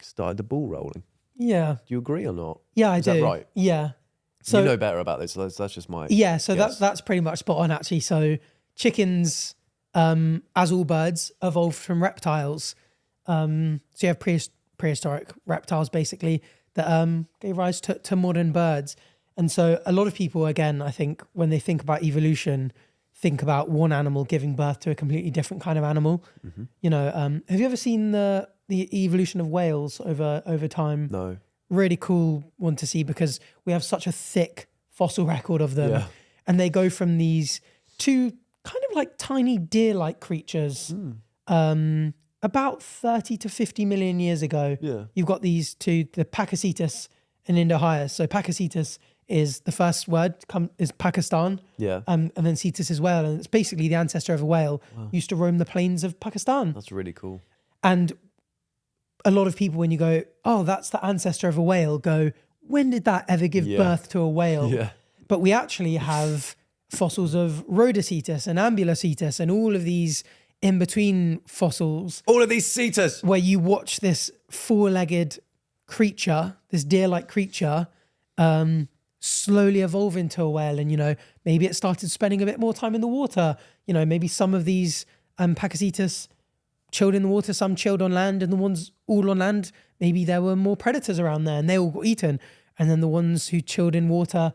started the ball rolling. Yeah. Do you agree or not? Yeah, I do. Is that right? Yeah. So you know better about this. That's just my yeah. So guess. that's pretty much spot on actually. So chickens, as all birds, evolved from reptiles. So you have prehistoric reptiles basically that gave rise to modern birds. And so a lot of people, again, I think when they think about evolution, think about one animal giving birth to a completely different kind of animal. Mm-hmm. Have you ever seen the evolution of whales over time? No. Really cool one to see because we have such a thick fossil record of them. Yeah. And they go from these two kind of like tiny deer-like creatures about 30 to 50 million years ago. Yeah. You've got these two, the Pakicetus and Indohyus. So Pakicetus is the first word, is Pakistan. Yeah. And then cetus is whale. And it's basically the ancestor of a whale. Wow. Used to roam the plains of Pakistan. That's really cool. And a lot of people, when you go, oh, that's the ancestor of a whale, go, when did that ever give birth to a whale? Yeah. But we actually have fossils of Rhodocetus and Ambulocetus and all of these in-between fossils. All of these cetus. Where you watch this four-legged creature, this deer-like creature, slowly evolve into a whale. And, maybe it started spending a bit more time in the water. Maybe some of these Pakicetus chilled in the water, some chilled on land, and the ones all on land, maybe there were more predators around there and they all got eaten. And then the ones who chilled in water,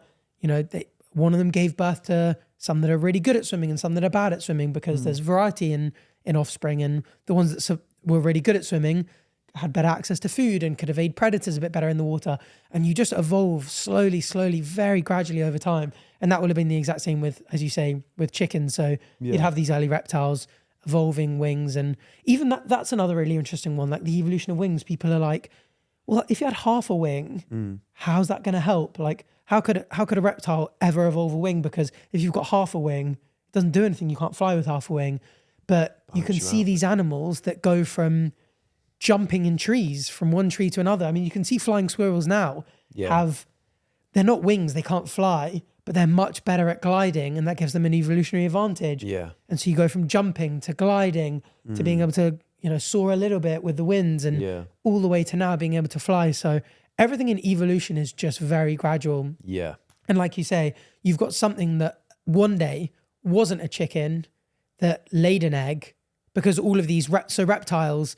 one of them gave birth to some that are really good at swimming and some that are bad at swimming because there's variety in offspring. And the ones that were really good at swimming had better access to food and could evade predators a bit better in the water. And you just evolve slowly, very gradually over time. And that would have been the exact same with, as you say, with chickens. So you'd have these early reptiles evolving wings. And even that's another really interesting one, like the evolution of wings. People are like, well, if you had half a wing, how's that going to help? Like, how could a reptile ever evolve a wing? Because if you've got half a wing, it doesn't do anything. You can't fly with half a wing. But you can see these animals that go from jumping in trees from one tree to another. I mean, you can see flying squirrels now they're not wings, they can't fly, but they're much better at gliding, and that gives them an evolutionary advantage. Yeah. And so you go from jumping to gliding to being able to, soar a little bit with the winds and all the way to now being able to fly. So everything in evolution is just very gradual. Yeah. And like you say, you've got something that one day wasn't a chicken that laid an egg, because all of these reptiles,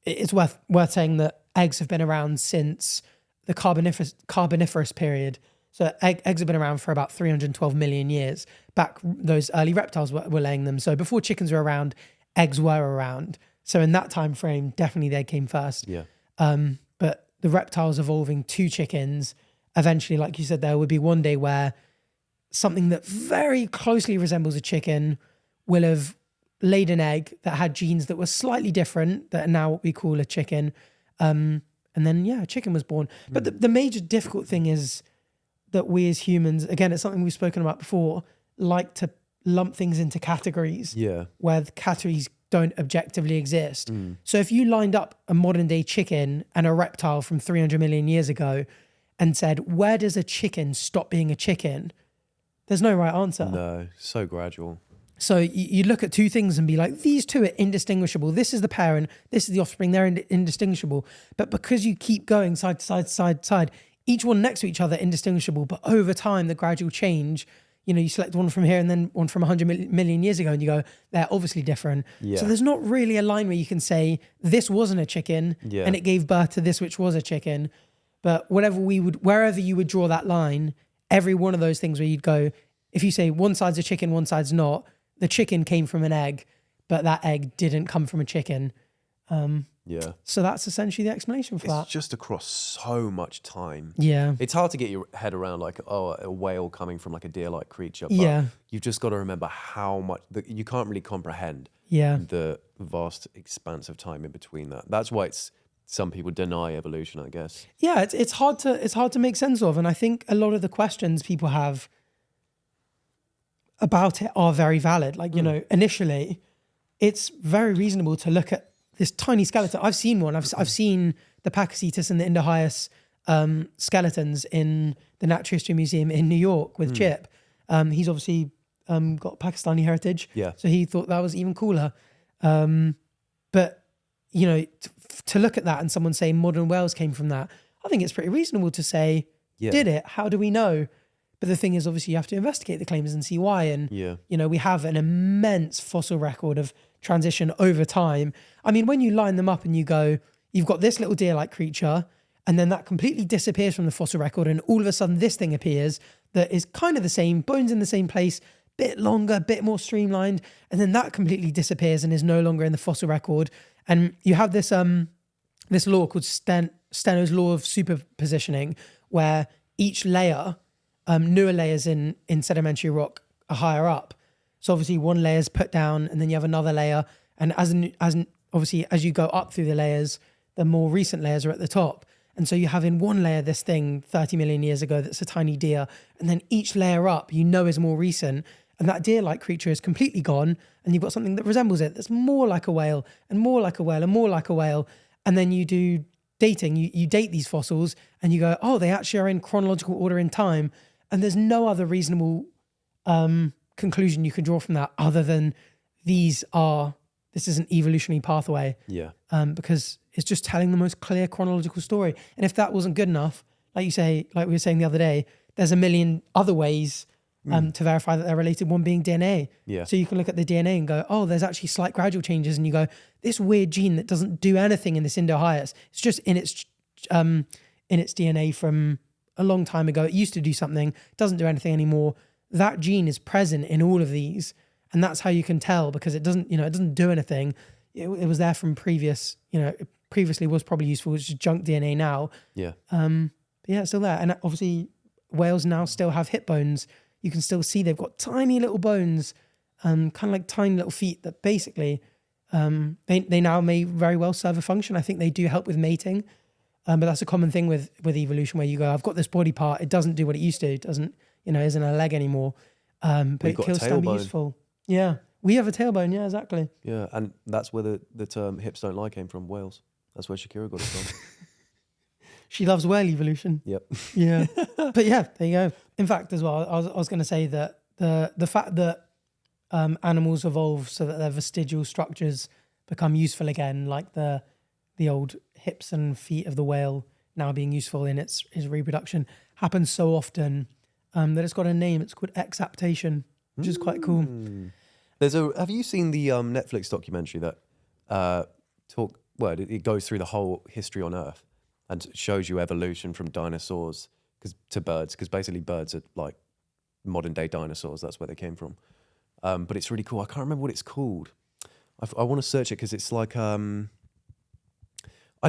it's worth saying that eggs have been around since the Carboniferous period. So eggs have been around for about 312 million years. Back, those early reptiles were laying them. So before chickens were around, eggs were around. So in that time frame, definitely the egg came first. Yeah. But the reptiles evolving to chickens, eventually, like you said, there would be one day where something that very closely resembles a chicken will have laid an egg that had genes that were slightly different, that are now what we call a chicken. And then, a chicken was born. But the major difficult thing is that we as humans, again, it's something we've spoken about before, like to lump things into categories where the categories don't objectively exist. So if you lined up a modern day chicken and a reptile from 300 million years ago and said, where does a chicken stop being a chicken? There's no right answer. No, so gradual. So you look at two things and be like, these two are indistinguishable. This is the parent, this is the offspring, they're indistinguishable. But because you keep going side to side, side to side, each one next to each other indistinguishable, but over time, the gradual change, you select one from here and then one from 100 million years ago and you go, they're obviously different. Yeah. So there's not really a line where you can say, this wasn't a chicken and it gave birth to this, which was a chicken. But wherever you would draw that line, every one of those things where you'd go, if you say one side's a chicken, one side's not, the chicken came from an egg, but that egg didn't come from a chicken. So that's essentially the explanation for that. It's just across so much time. Yeah. It's hard to get your head around like, a whale coming from like a deer-like creature. But you've just got to remember how much, you can't really comprehend the vast expanse of time in between that. That's why some people deny evolution, I guess. Yeah, it's hard to make sense of. And I think a lot of the questions people have about it are very valid. Like, initially, it's very reasonable to look at this tiny skeleton. I've seen one. I've seen the Pakicetus and the Indohyus skeletons in the Natural History Museum in New York with Chip. He's obviously got Pakistani heritage. Yeah. So he thought that was even cooler. But, you know, to look at that and someone say modern Wales came from that, I think it's pretty reasonable to say, did it? How do we know? But the thing is, obviously, you have to investigate the claims and see why. And, you know, we have an immense fossil record of transition over time. I mean, when you line them up and you go, you've got this little deer-like creature, and then that completely disappears from the fossil record, and all of a sudden this thing appears that is kind of the same, bones in the same place, bit longer, bit more streamlined, and then that completely disappears and is no longer in the fossil record. And you have this this law called Steno's law of superpositioning, where each layer, newer layers in sedimentary rock are higher up. So obviously one layer is put down, and then you have another layer, and obviously as you go up through the layers, the more recent layers are at the top. And so you have in one layer this thing 30 million years ago that's a tiny deer, and then each layer up you know is more recent, and that deer-like creature is completely gone, and you've got something that resembles it that's more like a whale, and more like a whale, and more like a whale. And then you do dating, you date these fossils, and you go, oh, they actually are in chronological order in time, and there's no other reasonable conclusion you can draw from that other than this is an evolutionary pathway. Yeah. Because it's just telling the most clear chronological story. And if that wasn't good enough, like we were saying the other day, there's a million other ways to verify that they're related, one being DNA. Yeah. So you can look at the DNA and go, oh, there's actually slight gradual changes. And you go, this weird gene that doesn't do anything in this Indo-Hyas, it's just in its DNA from a long time ago. It used to do something, doesn't do anything anymore. That gene is present in all of these. And that's how you can tell, because it doesn't do anything. It was there from previous, it previously was probably useful, which is junk DNA now. Yeah. But yeah, it's still there. And obviously whales now still have hip bones. You can still see they've got tiny little bones, kind of like tiny little feet that basically, they now may very well serve a function. I think they do help with mating. But that's a common thing with evolution, where you go, I've got this body part, it doesn't do what it used to. It doesn't, isn't a leg anymore. But it can still be useful. Yeah. We have a tailbone, yeah, exactly. Yeah, and that's where the term hips don't lie came from, Wales. That's where Shakira got it from. She loves whale evolution. Yep. Yeah. But yeah, there you go. In fact, as well, I was going to say that the fact that animals evolve so that their vestigial structures become useful again, like the old hips and feet of the whale now being useful in its reproduction, happens so often that it's got a name. It's called exaptation, which is quite cool. Have you seen the Netflix documentary that it goes through the whole history on Earth and shows you evolution from dinosaurs to birds, because basically birds are like modern day dinosaurs. That's where they came from. But it's really cool. I can't remember what it's called. I want to search it because it's like I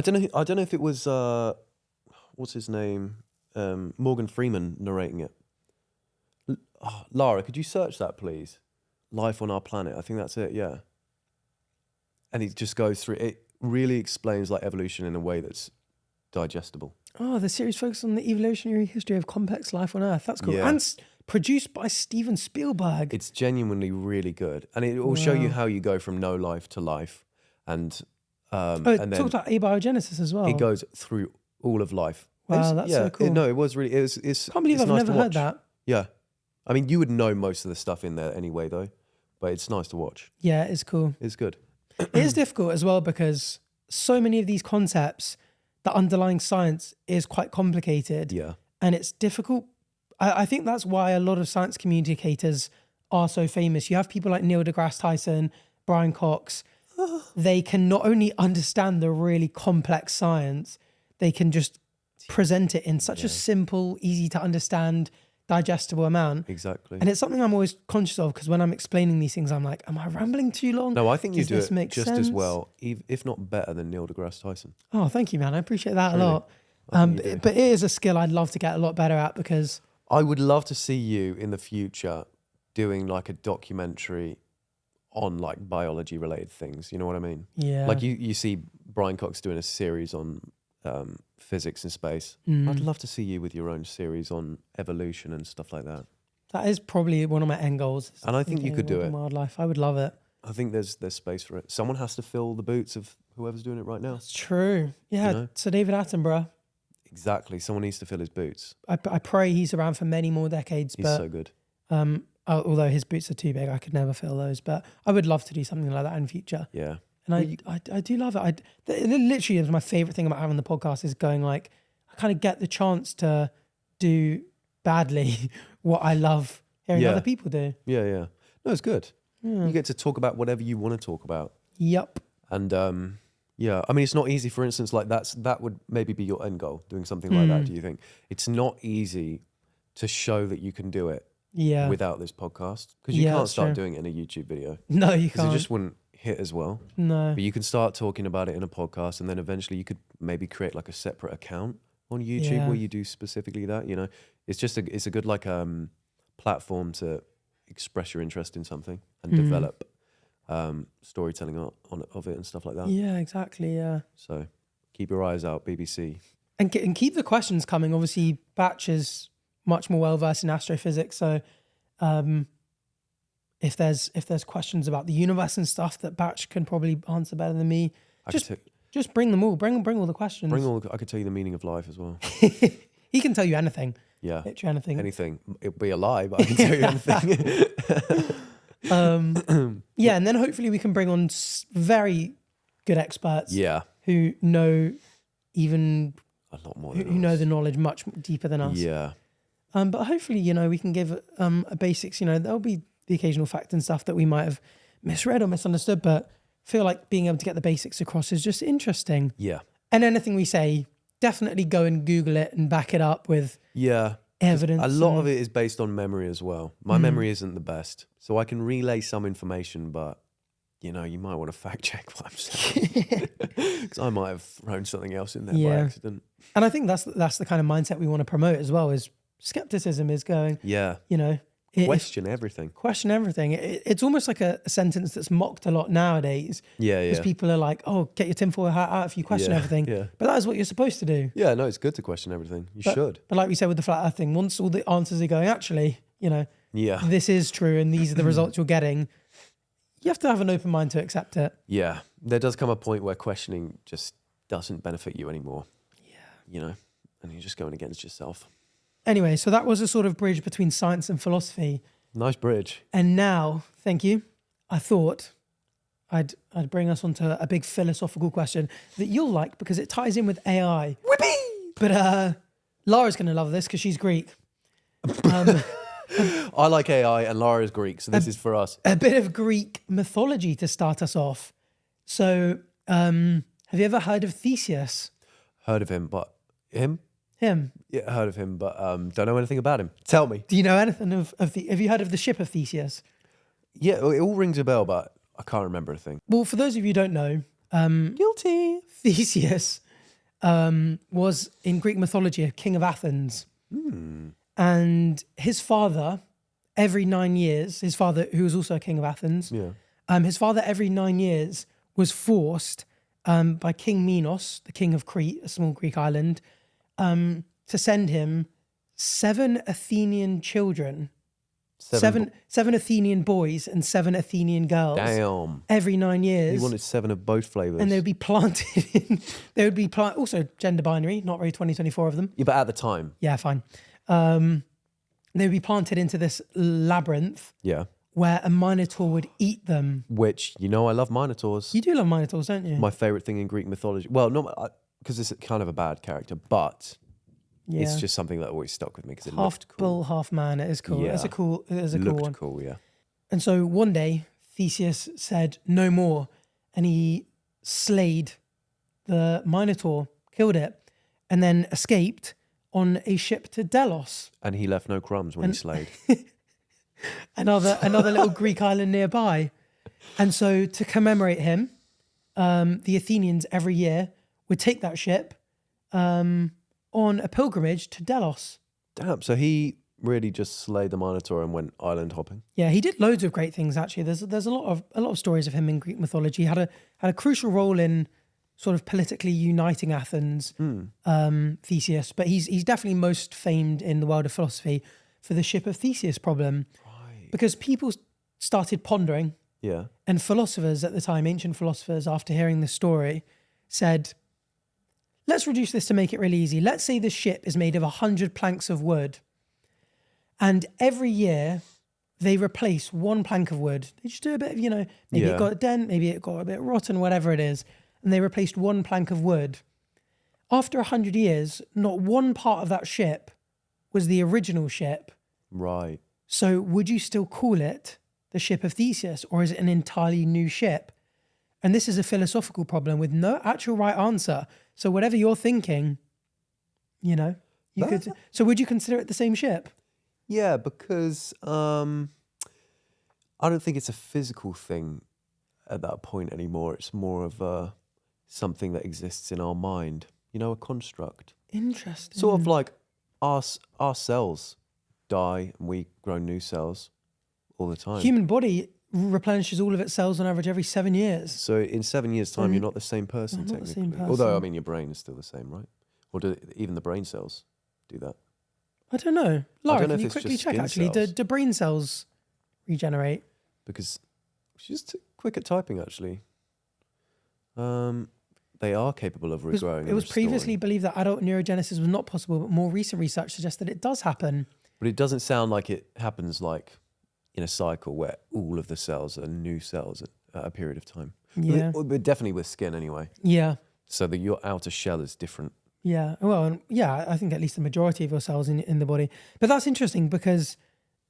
don't know if it was what's his name, Morgan Freeman narrating it. Lara, could you search that, please? Life on Our Planet. I think that's it. Yeah. And it just goes through. It really explains like evolution in a way that's digestible. Oh, the series focuses on the evolutionary history of complex life on Earth. That's cool. Yeah. And produced by Steven Spielberg. It's genuinely really good, and it will show you how you go from no life to life, and and then talked about abiogenesis as well. it goes through all of life. Wow, that's so cool. It was really. It's. I can't believe I've nice never to heard watch. that. Yeah, I mean, you would know most of the stuff in there anyway, though. But it's nice to watch. Yeah, it's cool. It's good. It is difficult as well, because so many of these concepts, the underlying science is quite complicated. Yeah. And it's difficult. I think that's why a lot of science communicators are so famous. You have people like Neil deGrasse Tyson, Brian Cox. They can not only understand the really complex science, they can just present it in such a simple, easy to understand, digestible amount. Exactly. And it's something I'm always conscious of, because when I'm explaining these things, I'm like, am I rambling too long? No, I think you Does do this it make just sense? as well, if not better than Neil deGrasse Tyson. Oh, thank you, man. I appreciate that Truly. a lot. But it is a skill I'd love to get a lot better at, because I would love to see you in the future doing like a documentary on like biology related things. You know what I mean? yeah, Like you see Brian Cox doing a series on physics and space. I'd love to see you with your own series on evolution and stuff like that. that is probably one of my end goals. And I think you could do it. Wildlife, I would love it. I think there's space for it. Someone has to fill the boots of whoever's doing it right now. It's true. Yeah, You know? so David Attenborough. Exactly. Someone needs to fill his boots. I pray he's around for many more decades. He's but so good. although his boots are too big, I could never fill those. But I would love to do something like that in the future. Yeah. And I do love it. It literally is my favorite thing about having the podcast is going like, I kind of get the chance to do badly what I love hearing other people do. Yeah, yeah. No, it's good. You get to talk about whatever you want to talk about. Yep. And yeah, I mean, it's not easy. For instance, like that would maybe be your end goal, doing something like that. Do you think it's not easy to show that you can do it? Yeah. Without this podcast, because you can't start doing it in a YouTube video. No, you can't. It just wouldn't hit as well. No. But you can start talking about it in a podcast, and then eventually you could maybe create like a separate account on YouTube where you do specifically that. You know, it's just it's a good like platform to express your interest in something and develop storytelling of it and stuff like that. Yeah, exactly. Yeah. So keep your eyes out, BBC. And keep the questions coming. Obviously, Bach is much more well versed in astrophysics. So if there's questions about the universe and stuff that Bach can probably answer better than me, just bring them all. Bring all the questions. I could tell you the meaning of life as well. He can tell you anything. Yeah. Literally anything. Anything. It'll be a lie, but I can tell you anything. Yeah, and then hopefully we can bring on very good experts. Yeah. Who know even a lot more who than know us. the knowledge much deeper than us. Yeah. But hopefully, we can give a basics. There'll be the occasional fact and stuff that we might have misread or misunderstood, but feel like being able to get the basics across is just interesting. Yeah. And anything we say, definitely go and Google it and back it up with evidence. A lot of it is based on memory as well. My memory isn't the best, so I can relay some information, but you might want to fact check what I'm saying because I might have thrown something else in there by accident. And I think that's the kind of mindset we want to promote as well. Is skepticism is going. Yeah. Question everything. Question everything. It's almost like a sentence that's mocked a lot nowadays. Yeah, Because people are like, oh, get your tinfoil hat out if you question everything. Yeah. But that is what you're supposed to do. Yeah, no, it's good to question everything. You should. But like we said with the flat earth thing, once all the answers are going, actually, this is true and these are the results you're getting, you have to have an open mind to accept it. Yeah. There does come a point where questioning just doesn't benefit you anymore. Yeah. And you're just going against yourself. Anyway, so that was a sort of bridge between science and philosophy. Nice bridge. And now, thank you, I thought I'd bring us onto a big philosophical question that you'll like because it ties in with AI. Whippy! But Lara's going to love this because she's Greek. I like AI and Lara is Greek, so this is for us. A bit of Greek mythology to start us off. So, have you ever heard of Theseus? Heard of him, but him? Him. Yeah, heard of him, but don't know anything about him. Tell me. Do you know anything have you heard of the ship of Theseus? Yeah, it all rings a bell, but I can't remember a thing. Well, for those of you who don't know, Guilty. Theseus was in Greek mythology a king of Athens. And his father, every 9 years, his father, who was also a king of Athens, his father every 9 years was forced by King Minos, the king of Crete, a small Greek island, to send him 7 Athenian children, seven Athenian boys and 7 Athenian girls. Damn. Every 9 years. He wanted 7 of both flavors. And they would be planted in, also gender binary, not very 2024 of them. Yeah, but at the time. Yeah, fine. They would be planted into this labyrinth. Yeah. Where a minotaur would eat them. Which, I love minotaurs. You do love minotaurs, don't you? My favorite thing in Greek mythology. Well, not because it's kind of a bad character, but it's just something that always stuck with me because it looked cool. Half bull, half man. It is cool. Yeah. It is a cool one. Cool, yeah. And so one day, Theseus said no more, and he slayed the minotaur, killed it, and then escaped on a ship to Delos. And he left no crumbs when he slayed. Another little Greek island nearby. And so to commemorate him, the Athenians every year would take that ship on a pilgrimage to Delos. Damn, so he really just slayed the Minotaur and went island hopping. Yeah, he did loads of great things actually. There's a lot of stories of him in Greek mythology. He had a crucial role in sort of politically uniting Athens, Theseus, but he's definitely most famed in the world of philosophy for the ship of Theseus problem. Because people started pondering, and philosophers at the time, ancient philosophers, after hearing this story, said, let's reduce this to make it really easy. Let's say the ship is made of 100 planks of wood. And every year they replace one plank of wood. They just do a bit of, maybe it got a dent, maybe it got a bit rotten, whatever it is. And they replaced one plank of wood. After 100 years, not one part of that ship was the original ship. Right. So would you still call it the ship of Theseus, or is it an entirely new ship? And this is a philosophical problem with no actual right answer. So whatever you're thinking, could. So would you consider it the same ship? Yeah, because I don't think it's a physical thing at that point anymore. It's more of something that exists in our mind. A construct. Interesting. Sort of like our cells die and we grow new cells all the time. Human body replenishes all of its cells on average every 7 years. So in 7 years' time, you're not the same person, I'm not technically. the same person. Although, your brain is still the same, right? Or do even the brain cells do that? I don't know. Lara, don't know can if you it's quickly just check, skin actually? cells. Do brain cells regenerate? Because she's too quick at typing, actually. They are capable of regrowing. It was previously believed that adult neurogenesis was not possible, but more recent research suggests that it does happen. But it doesn't sound like it happens like in a cycle where all of the cells are new cells at a period of time. Yeah. But definitely with skin anyway. Yeah. So that your outer shell is different. Yeah. Well, yeah, I think at least the majority of your cells in the body. But that's interesting because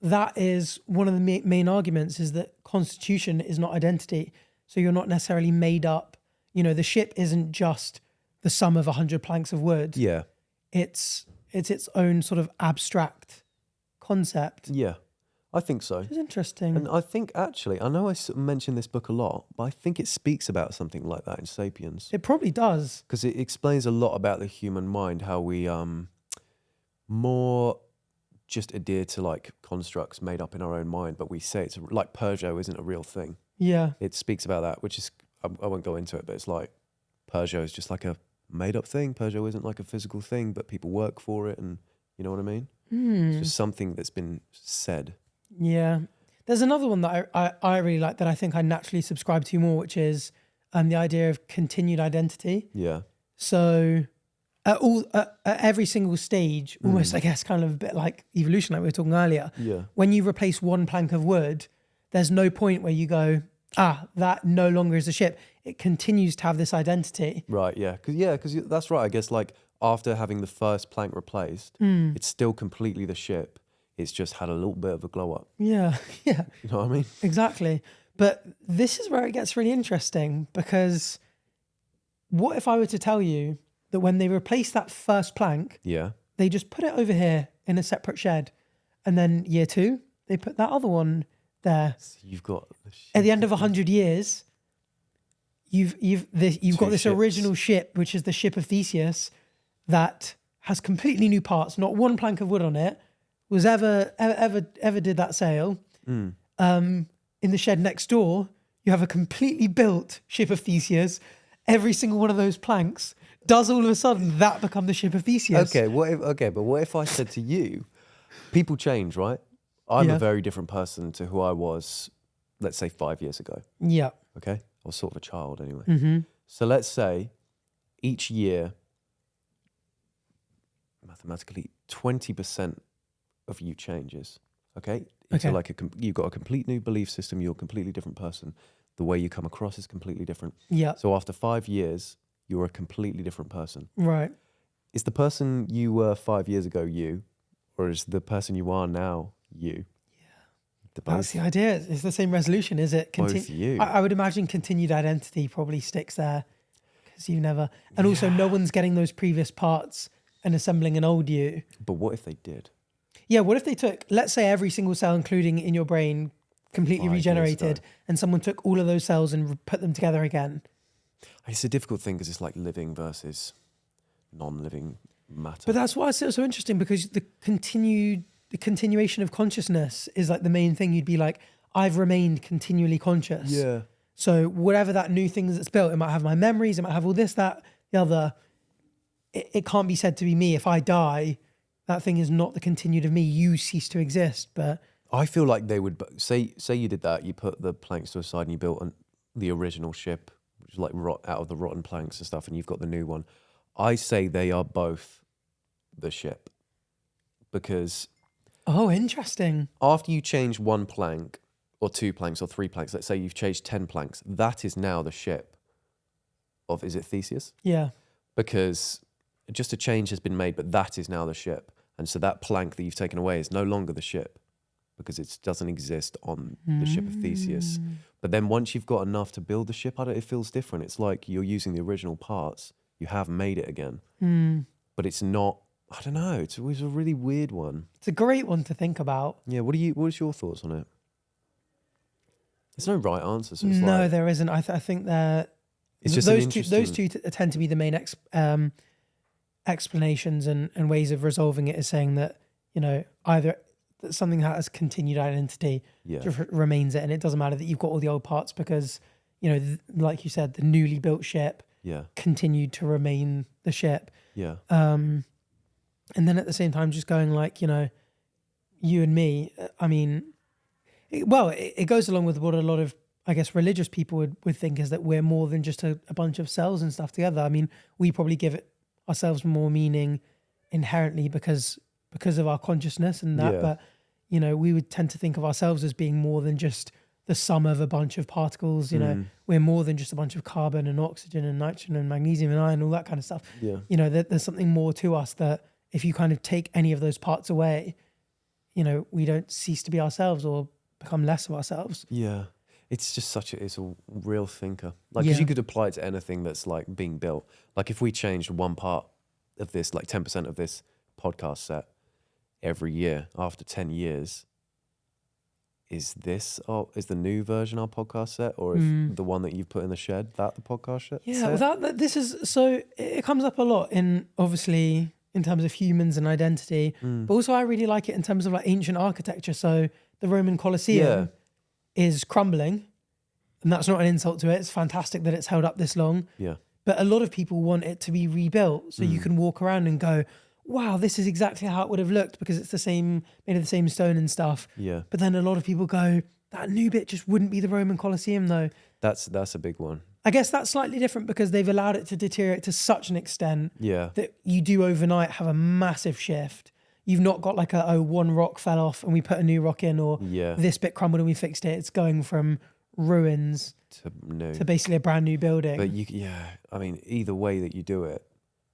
that is one of the main arguments, is that constitution is not identity. So you're not necessarily made up. The ship isn't just the sum of 100 planks of wood. Yeah. It's its own sort of abstract concept. Yeah, I think so. It's interesting. And I think actually, I know I mentioned this book a lot, but I think it speaks about something like that in Sapiens. It probably does. Because it explains a lot about the human mind, how we more just adhere to like constructs made up in our own mind, but we say it's like Peugeot isn't a real thing. Yeah. It speaks about that, which is, I won't go into it, but it's like Peugeot is just like a made up thing. Peugeot isn't like a physical thing, but people work for it, and you know what I mean? It's just something that's been said. Yeah. There's another one that I really like that I think I naturally subscribe to more, which is the idea of continued identity. Yeah. So at every single stage, almost I guess kind of a bit like evolution, like we were talking earlier. Yeah. When you replace one plank of wood, there's no point where you go, that no longer is a ship. It continues to have this identity. Right, yeah. Because that's right. I guess like after having the first plank replaced, it's still completely the ship. It's just had a little bit of a glow up. Yeah, yeah. You know what I mean? Exactly. But this is where it gets really interesting, because what if I were to tell you that when they replace that first plank, they just put it over here in a separate shed, and then year 2, they put that other one there. So you've got at the end of 100 years, you've got this ships. original ship, which is the ship of Theseus, that has completely new parts, not one plank of wood on it was ever did that sail. In the shed next door, you have a completely built ship of Theseus. Every single one of those planks does all of a sudden that become the ship of Theseus. but what if I said to you, people change, right? I'm a very different person to who I was, let's say 5 years ago. Yeah. Okay? I was sort of a child anyway. So let's say each year, mathematically, 20% of you changes. Okay? Into like you've got a complete new belief system. You're a completely different person. The way you come across is completely different. Yeah. So after 5 years, you're a completely different person. Right. Is the person you were 5 years ago you, or is the person you are now you? Yeah. That's the idea. It's the same resolution, is it? Both you. I would imagine continued identity probably sticks there, because you never... And also no one's getting those previous parts and assembling an old you. But what if they did? Yeah, what if they took, let's say every single cell, including in your brain, completely 5 years regenerated, ago. and someone took all of those cells and put them together again? It's a difficult thing because it's like living versus non-living matter. But that's why it's so interesting, because the continuation of consciousness is like the main thing. You'd be like, I've remained continually conscious. Yeah. So whatever that new thing that's built, it might have my memories, it might have all this, that, the other. It can't be said to be me. If I die, that thing is not the continued of me. You cease to exist. But I feel like they would say you did that. You put the planks to a side and you built the original ship, which is like out of the rotten planks and stuff, and you've got the new one. I say they are both the ship, because Oh, interesting. after you change one plank or 2 planks or 3 planks, let's say you've changed 10 planks, that is now the ship of, is it Theseus? Yeah. Because just a change has been made, but that is now the ship. And so that plank that you've taken away is no longer the ship, because it doesn't exist on the ship of Theseus. But then once you've got enough to build the ship, it feels different. It's like you're using the original parts. You have made it again. But it's not, I don't know, it was a really weird one. It's a great one to think about. Yeah, what's your thoughts on it? There's no right answer. So it's No, like, there isn't. I think that it's just those two tend to be the main explanations and ways of resolving it, is saying that, you know, either that something that has continued identity just remains it, and it doesn't matter that you've got all the old parts, because, you know, like you said, the newly built ship continued to remain the ship. Yeah. And then at the same time, just going like, you know, you and me, I mean, it goes along with what a lot of, I guess, religious people would think, is that we're more than just a bunch of cells and stuff together. I mean, we probably give it ourselves more meaning inherently because of our consciousness and that, but, you know, we would tend to think of ourselves as being more than just the sum of a bunch of particles. You know, we're more than just a bunch of carbon and oxygen and nitrogen and magnesium and iron, all that kind of stuff. Yeah. You know, there's something more to us, that if you kind of take any of those parts away, you know, we don't cease to be ourselves or become less of ourselves. Yeah. It's just it's a real thinker. Like, because you could apply it to anything that's like being built. Like if we changed one part of this, like 10% of this podcast set every year after 10 years, is the new version our podcast set, or if the one that you've put in the shed, that the podcast set? Yeah, this is, so it comes up a lot in, obviously, in terms of humans and identity, but also I really like it in terms of like ancient architecture. So the Roman Colosseum is crumbling, and that's not an insult to it. It's fantastic that it's held up this long. Yeah. But a lot of people want it to be rebuilt, so you can walk around and go, wow, this is exactly how it would have looked, because it's made of the same stone and stuff. Yeah. But then a lot of people go, that new bit just wouldn't be the Roman Colosseum though. That's a big one. I guess that's slightly different because they've allowed it to deteriorate to such an extent that you do overnight have a massive shift. You've not got like one rock fell off and we put a new rock in, or this bit crumbled and we fixed it. It's going from ruins to basically a brand new building. But I mean, either way that you do it,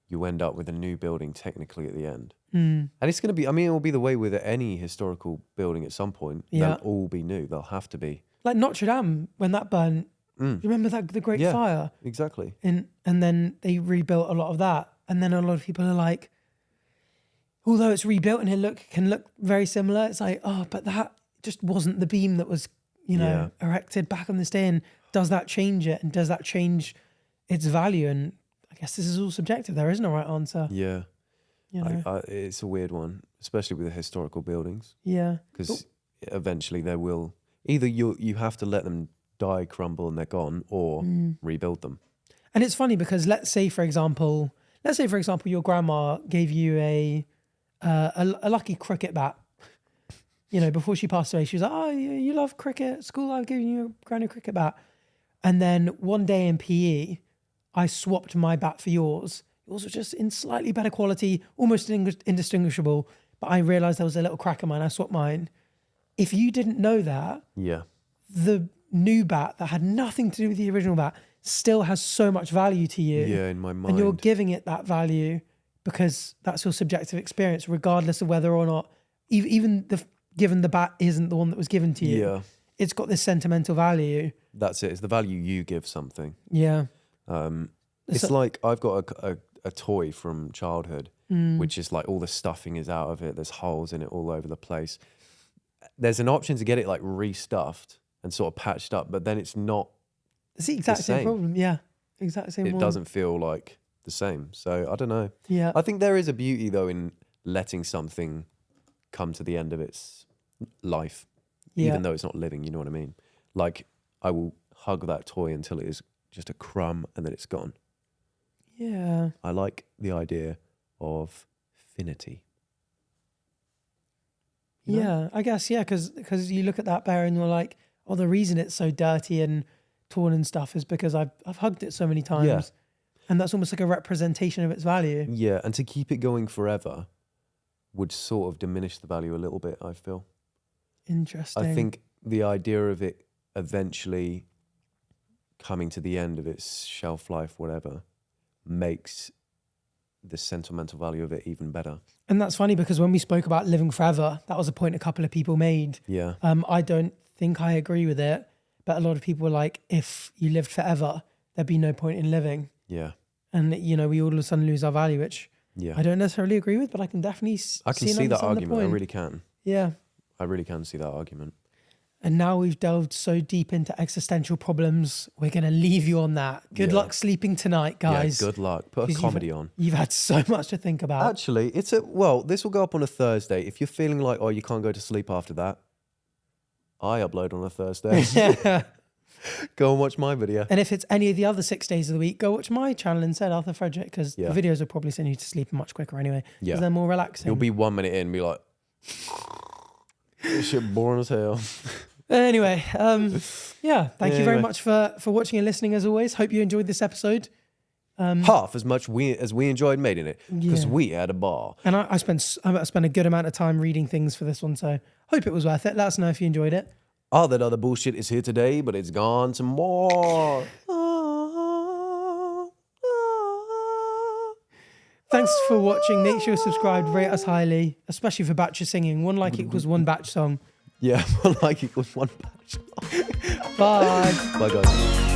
you end up with a new building technically at the end. And it's going to be, I mean, it will be the way with any historical building at some point. They'll all be new. They'll have to be. Like Notre Dame, when that burned, you remember the Great Fire? Exactly. And then they rebuilt a lot of that. And then a lot of people are like, although it's rebuilt and it can look very similar, it's like, oh, but that just wasn't the beam that was, you know, erected back on this day. And does that change it? And does that change its value? And I guess this is all subjective. There isn't a right answer. Yeah. You know? It's a weird one, especially with the historical buildings. Yeah. Because eventually there will, either you have to let them die, crumble, and they're gone, or rebuild them. And it's funny because let's say for example your grandma gave you a lucky cricket bat. You know, before she passed away, she was like, "Oh, you love cricket at school. I've given you a granny cricket bat." And then one day in PE, I swapped my bat for yours. Yours was just in slightly better quality, almost indistinguishable. But I realized there was a little crack in mine. I swapped mine. If you didn't know that, the new bat that had nothing to do with the original bat still has so much value to you. Yeah, in my mind. And you're giving it that value because that's your subjective experience, regardless of whether or not, even given the bat isn't the one that was given to you. Yeah. It's got this sentimental value. That's it. It's the value you give something. Yeah. It's like I've got a toy from childhood, which is like all the stuffing is out of it. There's holes in it all over the place. There's an option to get it like restuffed and sort of patched up, but then it's not. It's the exact same problem. Yeah. Exact same one. It doesn't feel like the same. So I don't know. Yeah. I think there is a beauty though in letting something come to the end of its life, even though it's not living, you know what I mean? Like I will hug that toy until it is just a crumb and then it's gone. Yeah. I like the idea of finity. You know? Yeah, I guess, because you look at that bear and you're like, oh, the reason it's so dirty and torn and stuff is because I've hugged it so many times. And that's almost like a representation of its value. Yeah, and to keep it going forever would sort of diminish the value a little bit, I feel. Interesting. I think the idea of it eventually coming to the end of its shelf life, whatever, makes the sentimental value of it even better. And that's funny because when we spoke about living forever, that was a point a couple of people made. Yeah. I don't think I agree with it, but a lot of people were like, if you lived forever, there'd be no point in living. Yeah. And, you know, we all of a sudden lose our value, which I don't necessarily agree with, but I can definitely see that argument. I really can. Yeah. I really can see that argument. And now we've delved so deep into existential problems, we're going to leave you on that. Good luck sleeping tonight, guys. Yeah, good luck. Put a comedy on. You've had so much to think about. Actually, this will go up on a Thursday. If you're feeling like, oh, you can't go to sleep after that, I upload on a Thursday. Go and watch my video. And if it's any of the other 6 days of the week, go watch my channel instead, Arthur Frederick, because the videos will probably send you to sleep much quicker anyway. Because they're more relaxing. You'll be 1 minute in and be like, this shit boring as hell. Anyway, thank you very much for watching and listening as always. Hope you enjoyed this episode. Half as much as we enjoyed making it, because we had a bar. And I spent a good amount of time reading things for this one, so hope it was worth it. Let us know if you enjoyed it. All that other bullshit is here today, but it's gone tomorrow. Thanks for watching. Make sure you subscribe, rate us highly, especially for batch of singing. 1 like equals 1 batch song. Yeah, 1 like equals 1 batch. Bye. Bye, guys.